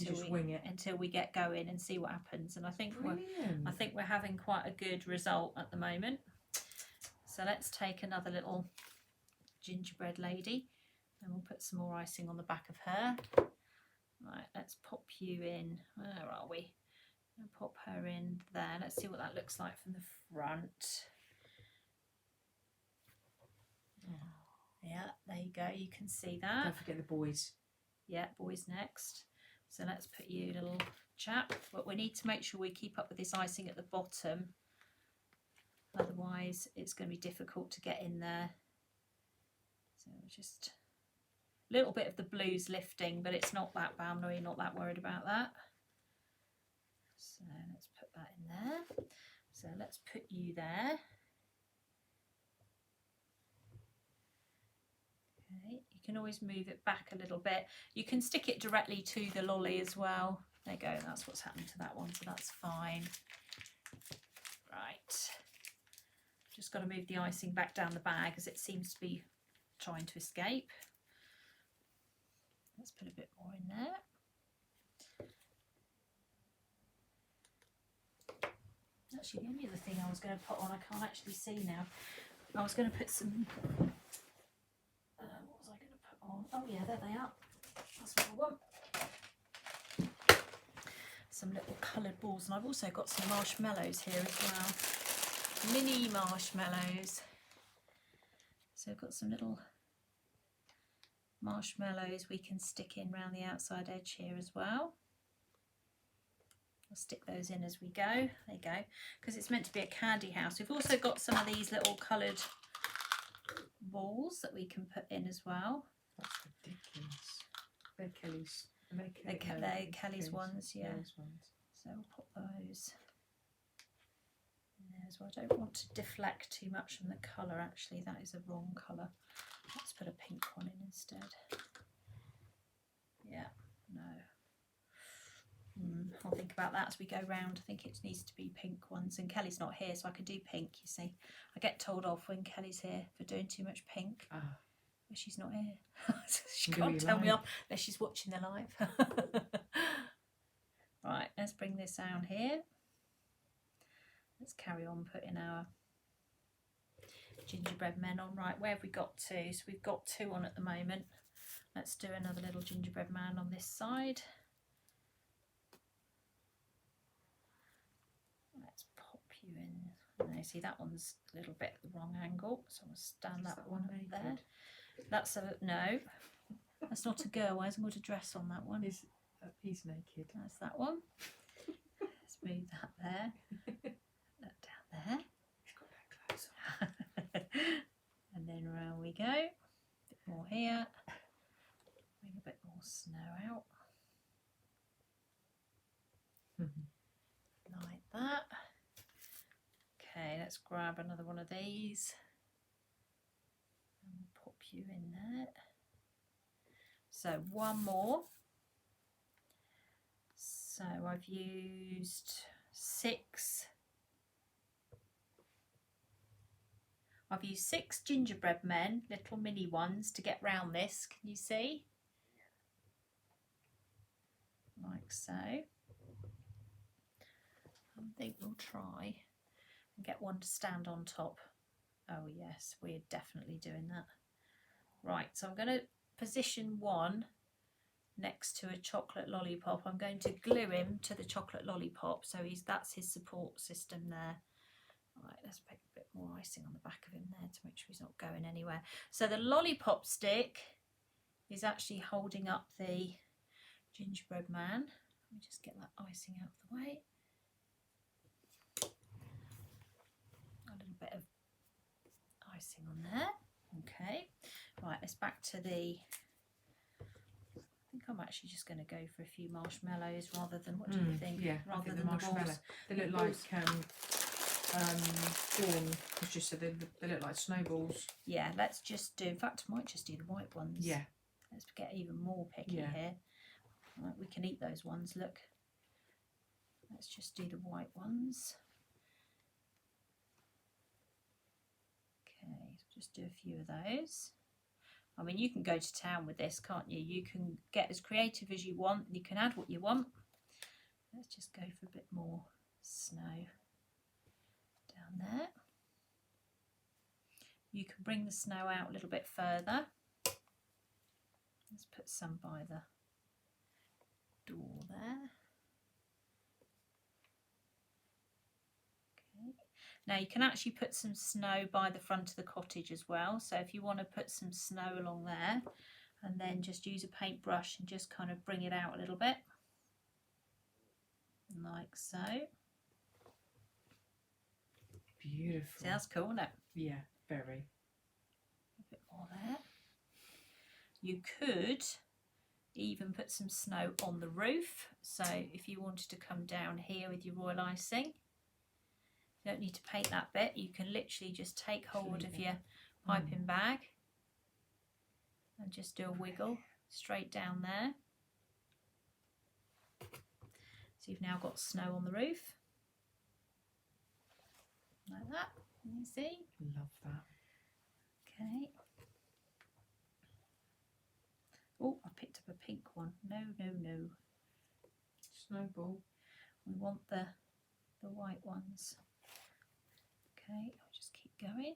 until we get going and see what happens. And I think we're having quite a good result at the moment. So let's take another little gingerbread lady, and we'll put some more icing on the back of her. Right, let's pop you in. Where are we? And pop her in there. Let's see what that looks like from the front. Yeah, there you go. You can see that. Don't forget the boys. Yeah, boys next. So let's put you, little chap. But we need to make sure we keep up with this icing at the bottom. Otherwise, it's going to be difficult to get in there. So just a little bit of the blues lifting, but it's not that bad. No, you're not that worried about that. So let's put that in there. So let's put you there. Okay, you can always move it back a little bit. You can stick it directly to the lolly as well. There you go, that's what's happened to that one, so that's fine. Right. Just got to move the icing back down the bag as it seems to be trying to escape. Let's put a bit more in there. Actually, the only other thing I was going to put on, I can't actually see now. I was going to put some, what was I going to put on? Oh yeah, there they are. That's what I want. Some little coloured balls, and I've also got some marshmallows here as well. Mini marshmallows. So I've got some little marshmallows we can stick in around the outside edge here as well. I'll stick those in as we go. There you go. Because it's meant to be a candy house. We've also got some of these little coloured balls that we can put in as well. That's ridiculous. They're Kelly's. They're Kelly's ones, yeah. Those ones. So I'll put those in there as well. I don't want to deflect too much from the colour, actually. That is a wrong colour. Let's put a pink one in instead. Yeah, no. I'll think about that as we go round. I think it needs to be pink ones, and Kelly's not here, so I can do pink, you see. I get told off when Kelly's here for doing too much pink. But she's not here. She can't tell me off unless she's watching the live. Right, let's bring this down here. Let's carry on putting our gingerbread men on. Right, where have we got to? So we've got 2 on at the moment. Let's do another little gingerbread man on this side. Let's pop you in. Now, see, that one's a little bit at the wrong angle, so I'll stand that one up there. That's a no. That's not a girl. Why hasn't got a dress on that one? He's naked. That's that one. Let's move that there. That down there. He's got that clothes on. And then around we go. A bit more here. Bring a bit more snow out. Like that. Okay, let's grab another one of these. And we'll pop you in there. So one more. So I've used 6. I've used 6 gingerbread men, little mini ones, to get round this. Can you see? Like so. I think we'll try and get one to stand on top. Oh yes, we're definitely doing that. Right, so I'm going to position one next to a chocolate lollipop. I'm going to glue him to the chocolate lollipop, so that's his support system there. Right, let's put a bit more icing on the back of him there to make sure he's not going anywhere. So the lollipop stick is actually holding up the gingerbread man. Let me just get that icing out of the way. A little bit of icing on there. Okay, right, let's back to the... I think I'm actually just going to go for a few marshmallows rather than, what do you think? Yeah, rather I think than the marshmallow. balls. They look like Dawn was just said they look like snowballs. Yeah, let's just do, in fact I might just do the white ones. Yeah. Let's get even more picky here. Right, we can eat those ones, look. Let's just do the white ones. Okay, just do a few of those. I mean, you can go to town with this, can't you? You can get as creative as you want. You can add what you want. Let's just go for a bit more snow down there. You can bring the snow out a little bit further. Let's put some by the door there. Okay. Now you can actually put some snow by the front of the cottage as well. So if you want to put some snow along there, and then just use a paintbrush and just kind of bring it out a little bit. Like so. Beautiful. See, that's cool, isn't it? Yeah, very. A bit more there. You could even put some snow on the roof. So if you wanted to come down here with your royal icing, you don't need to paint that bit. You can literally just take hold of your piping bag and just do a wiggle straight down there. So you've now got snow on the roof. Like that, can you see? Love that. Okay. Oh, I picked up a pink one. No, no, no. Snowball. We want the white ones. Okay, I'll just keep going.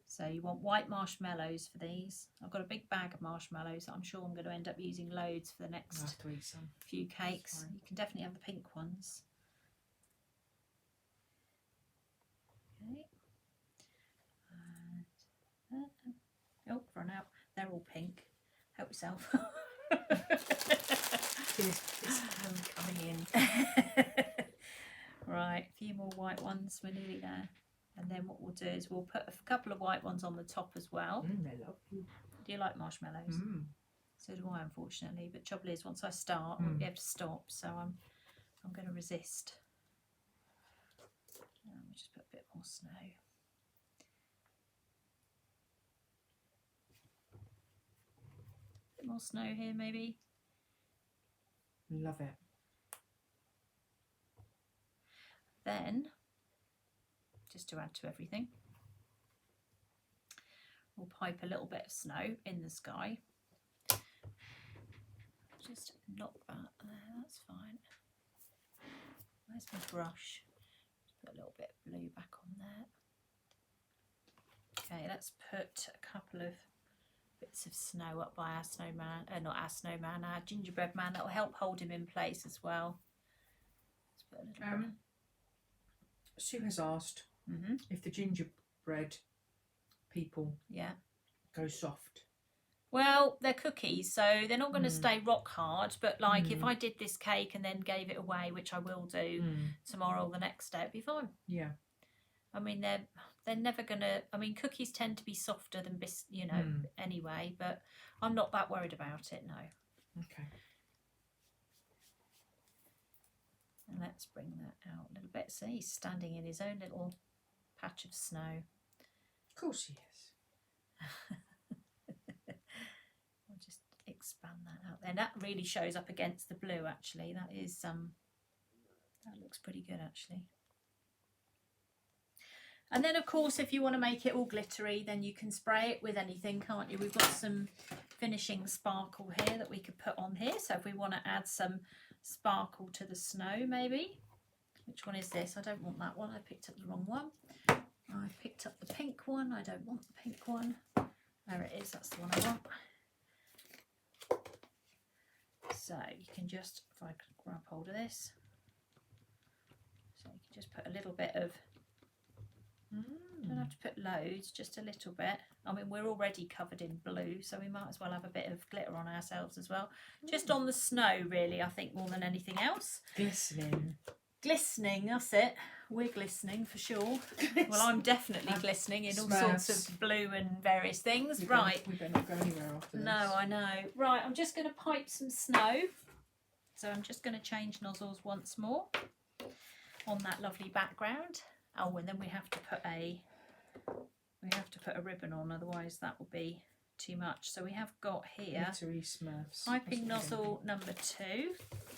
So you want white marshmallows for these. I've got a big bag of marshmallows that I'm sure I'm going to end up using loads for the next I'll have to eat some. few cakes. You can definitely have the pink ones. Okay. And, oh, run out. They're all pink. Help yourself. This hand coming in. Right, a few more white ones. We're nearly there. And then what we'll do is we'll put a couple of white ones on the top as well. They're lovely. Do you like marshmallows? So do I, unfortunately. But trouble is, once I start, I won't be able to stop. So I'm going to resist. Let me just put a bit more snow. A bit more snow here, maybe. Love it. Then, just to add to everything, we'll pipe a little bit of snow in the sky. Just knock that there, that's fine. Where's my brush? Just put a little bit of blue back on there. Okay, let's put a couple of bits of snow up by our snowman, not our snowman, our gingerbread man. That will help hold him in place as well. Let's put a little bit. Sue has asked if the gingerbread people Yeah. go soft? Well, they're cookies, so they're not going to stay rock hard. But like if I did this cake and then gave it away, which I will do tomorrow or the next day, it'd be fine. Yeah. I mean, they're never going to... I mean, cookies tend to be softer than, anyway. But I'm not that worried about it, no. Okay. And let's bring that out a little bit. So he's standing in his own little patch of snow. Of course he is. I'll just expand that out there. That really shows up against the blue, actually. That is that looks pretty good, actually. And then, of course, if you want to make it all glittery, then you can spray it with anything, can't you? We've got some finishing sparkle here that we could put on here. So if we want to add some sparkle to the snow, maybe. Which one is this? I don't want that one. I picked up the wrong one. I picked up the pink one. I don't want the pink one. There it is. That's the one I want. So you can just, if I grab hold of this, so you can just put a little bit of, don't have to put loads, just a little bit. I mean, we're already covered in blue, so we might as well have a bit of glitter on ourselves as well. Just on the snow, really, I think, more than anything else. Glistening. Glistening, that's it. We're glistening for sure. Well, I'm definitely glistening in all sorts of blue and various things. We better not go anywhere after this. No, I know. Right, I'm just going to pipe some snow. So I'm just going to change nozzles once more on that lovely background. Oh, and then we have to put a ribbon on, otherwise that will be too much. So we have got here glittery Smurfs. piping nozzle number 2.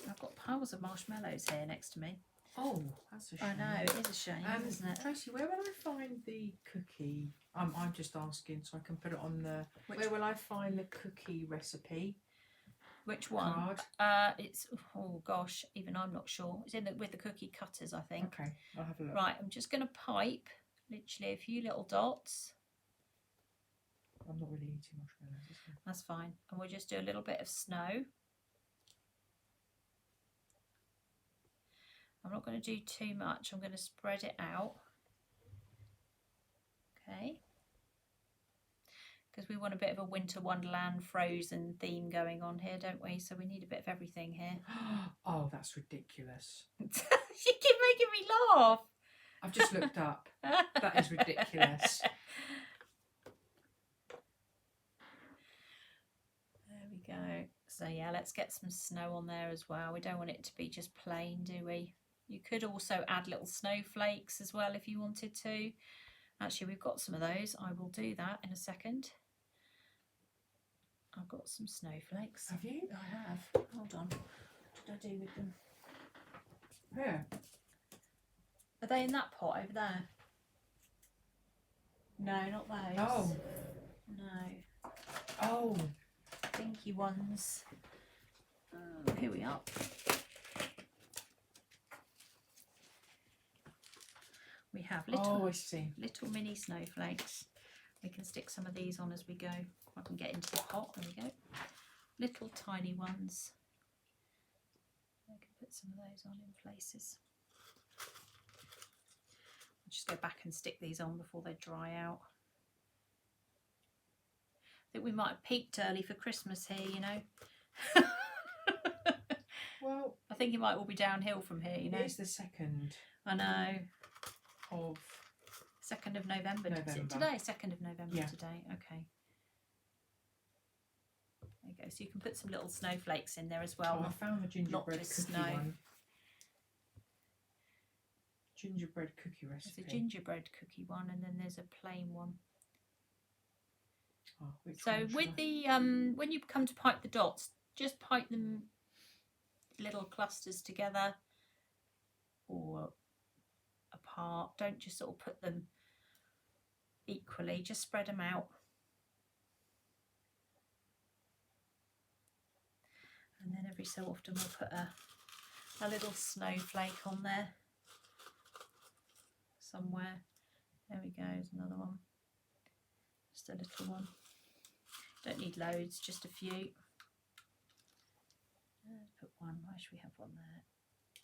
I've got piles of marshmallows here next to me. Oh, that's a shame. I know, it is a shame, isn't it? Tracey, where will I find the cookie? I'm just asking so I can put it on the... Where will I find the cookie recipe? Which one? Card? It's, oh gosh, even I'm not sure. It's in with the cookie cutters, I think. Okay, I'll have a look. Right, I'm just going to pipe literally a few little dots. I'm not really eating marshmallows, is it? That's fine. And we'll just do a little bit of snow. I'm not going to do too much. I'm going to spread it out. Okay. Because we want a bit of a Winter Wonderland Frozen theme going on here, don't we? So we need a bit of everything here. Oh, that's ridiculous. You keep making me laugh. I've just looked up. That is ridiculous. There we go. So yeah, let's get some snow on there as well. We don't want it to be just plain, do we? You could also add little snowflakes as well if you wanted to. Actually, we've got some of those. I will do that in a second. I've got some snowflakes. Have you? I have. Hold on. What did I do with them? Where? Are they in that pot over there? No, not those. Oh. No. Oh. Pinky ones. Oh, here we are. We have little, I see. little mini snowflakes. We can stick some of these on as we go. I can get into the pot. There we go. Little tiny ones. I can put some of those on in places. I'll just go back and stick these on before they dry out. I think we might have peaked early for Christmas here, you know. Well, I think it might all be downhill from here, you know. It's the 2nd. I know. Of 2nd of November. Today, 2nd of November today. Okay. There you go. So you can put some little snowflakes in there as well. Oh, I found the gingerbread cookie snow. one. Gingerbread cookie recipe. There's a gingerbread cookie one, and then there's a plain one. Oh, so with the when you come to pipe the dots, just pipe them little clusters together or apart. Don't just sort of put them equally, just spread them out. And then every so often we'll put a little snowflake on there somewhere. There we go, there's another one. Just a little one. Don't need loads, just a few. Let's put one. Why should we have one there?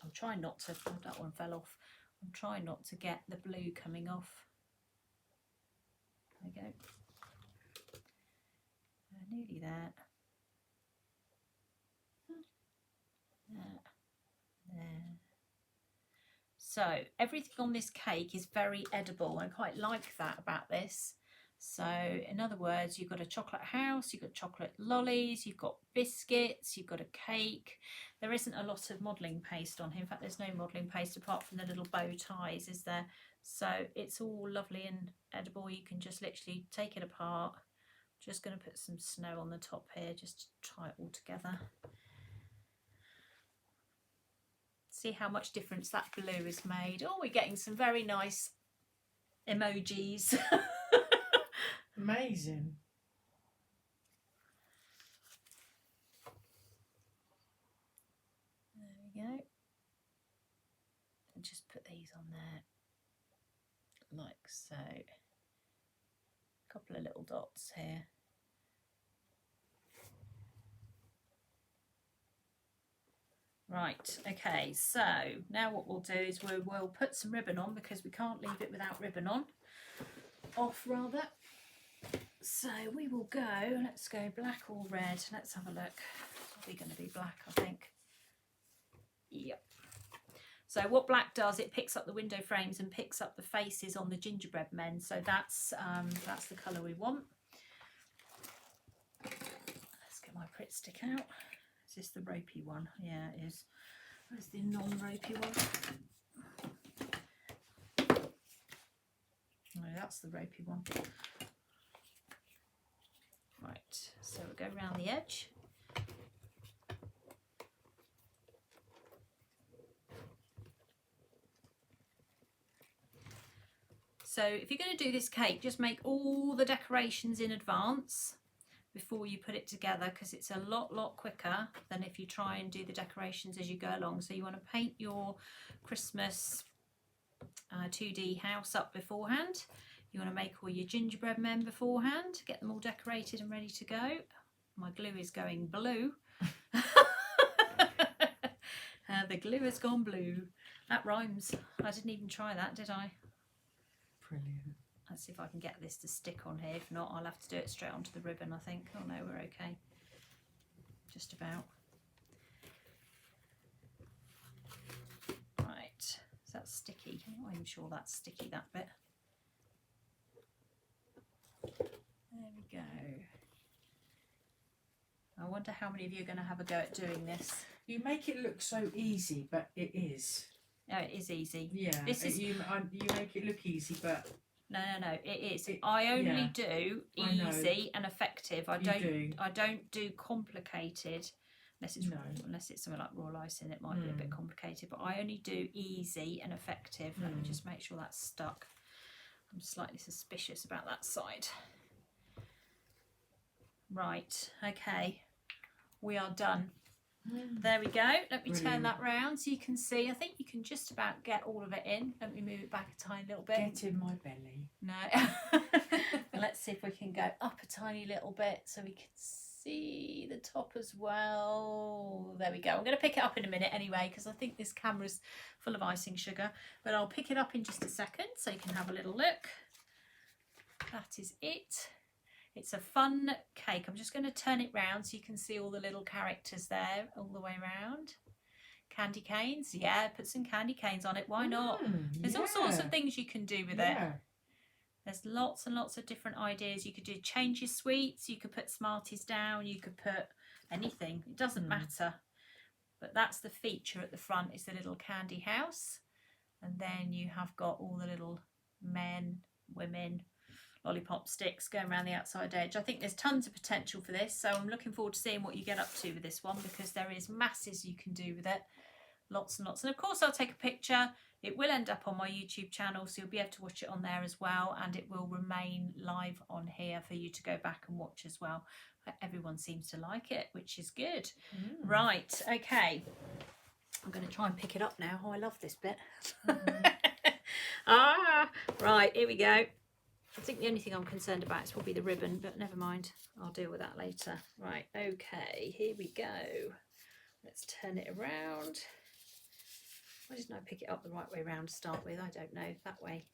I'm trying not to, oh, that one fell off. I'm trying not to get the blue coming off. There we go. Nearly there. There. So everything on this cake is very edible. I quite like that about this. So in other words, you've got a chocolate house, you've got chocolate lollies, you've got biscuits, you've got a cake. There isn't a lot of modelling paste on here. In fact, there's no modelling paste apart from the little bow ties, is there? So it's all lovely and edible. You can just literally take it apart. Just going to put some snow on the top here just to tie it all together. See how much difference that blue has made. Oh, we're getting some very nice emojis. Amazing. There we go. And just put these on there like so. A couple of little dots here. Right, okay, so now what we'll do is we'll put some ribbon on because we can't leave it without ribbon on. Off rather. So we will go, let's go black or red. Let's have a look. It's probably going to be black, I think. Yep. So what black does, it picks up the window frames and picks up the faces on the gingerbread men. So that's the colour we want. Let's get my Pritt stick out. Is this the ropey one? Yeah, it is. Where's the non-ropey one? No, that's the ropey one. Right, so we'll go around the edge. So if you're going to do this cake, just make all the decorations in advance before you put it together, because it's a lot quicker than if you try and do the decorations as you go along. So you want to paint your Christmas 2D house up beforehand. You want to make all your gingerbread men beforehand, get them all decorated and ready to go. My glue is going blue. The glue has gone blue. That rhymes. I didn't even try that, did I? Brilliant. Let's see if I can get this to stick on here. If not, I'll have to do it straight onto the ribbon, I think. Oh no, we're okay. Just about. Right, so that's sticky. I'm not even sure that's sticky, that bit. There we go. I wonder how many of you are going to have a go at doing this. You make it look so easy, but it is. No, it is easy. Yeah, This is... you make it look easy, but... No, it is. I only do easy and effective. I don't do complicated, unless it's something like royal icing. It might be a bit complicated, but I only do easy and effective. Let me just make sure that's stuck. I'm slightly suspicious about that side. Right, okay, we are done. There we go. Let me turn that round so you can see. I think you can just about get all of it in. Let me move it back a tiny little bit. Get in my belly. No. Let's see if we can go up a tiny little bit so we can see the top as well. There we go. I'm going to pick it up in a minute anyway because I think this camera's full of icing sugar. But I'll pick it up in just a second so you can have a little look. That is it. It's a fun cake. I'm just going to turn it round so you can see all the little characters there all the way around. Candy canes. Yeah, put some candy canes on it. Why not? There's all sorts of things you can do with it. There's lots and lots of different ideas. You could do change your sweets. You could put Smarties down. You could put anything. It doesn't matter. But that's the feature at the front, is the little candy house. And then you have got all the little men, women, lollipop sticks going around the outside edge. I think there's tons of potential for this, so I'm looking forward to seeing what you get up to with this one, because there is masses you can do with it. Lots and lots. And of course I'll take a picture. It will end up on my YouTube channel, so you'll be able to watch it on there as well, and it will remain live on here for you to go back and watch as well. But everyone seems to like it, which is good. Right, okay. I'm going to try and pick it up now. Oh, I love this bit. Right, here we go. I think the only thing I'm concerned about is probably the ribbon, but never mind. I'll deal with that later. Right, okay, here we go. Let's turn it around. Why didn't I pick it up the right way around to start with? I don't know. That way.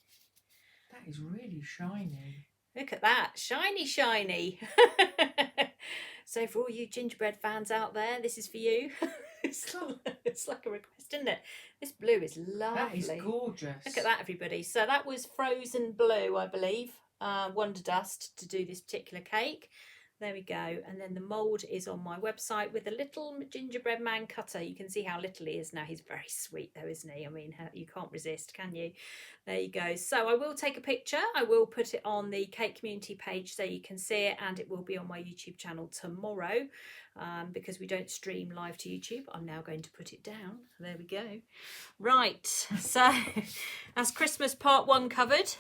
That is really shiny. Look at that, shiny, shiny. So for all you gingerbread fans out there, this is for you. It's like a request, isn't it? This blue is lovely. That is gorgeous. Look at that, everybody. So that was Frozen Blue, I believe, Wonderdust to do this particular cake. There we go. And then the mould is on my website with a little gingerbread man cutter. You can see how little he is now. He's very sweet though, isn't he? I mean, you can't resist, can you? There you go. So I will take a picture. I will put it on the Cake Community page so you can see it, and it will be on my YouTube channel tomorrow because we don't stream live to YouTube. I'm now going to put it down. There we go. Right. So that's Christmas part 1 covered.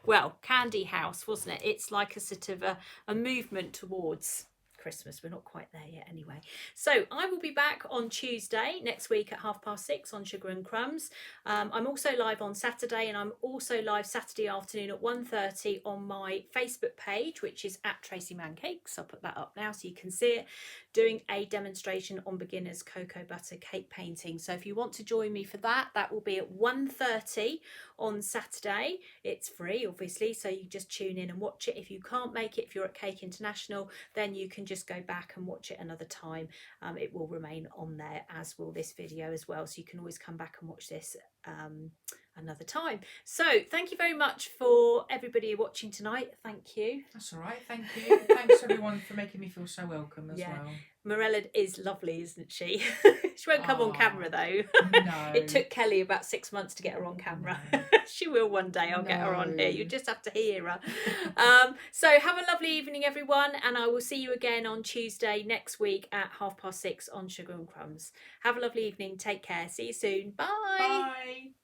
Well, Candy House, wasn't it? It's like a sort of a movement towards Christmas. We're not quite there yet anyway. So I will be back on Tuesday next week at 6:30 on Sugar and Crumbs. I'm also live on Saturday, and I'm also live Saturday afternoon at 1:30 on my Facebook page, which is at Tracey Mann Cakes. I'll put that up now so you can see it, doing a demonstration on beginners cocoa butter cake painting. So if you want to join me for that, that will be at 1:30 on Saturday. It's free, obviously, so you just tune in and watch it. If you can't make it, if you're at Cake International, then you can just go back and watch it another time. It will remain on there, as will this video as well, so you can always come back and watch this another time. So thank you very much for everybody watching tonight. Thank you. That's all right, thank you. Thanks everyone for making me feel so welcome as well. Morella is lovely, isn't she? She won't come on camera though. No. It took Kelly about 6 months to get her on camera. No. She will one day. I'll get her on here. You just have to hear her. So have a lovely evening, everyone, and I will see you again on Tuesday next week at 6:30 on Sugar and Crumbs. Have a lovely evening. Take care. See you soon. Bye. Bye.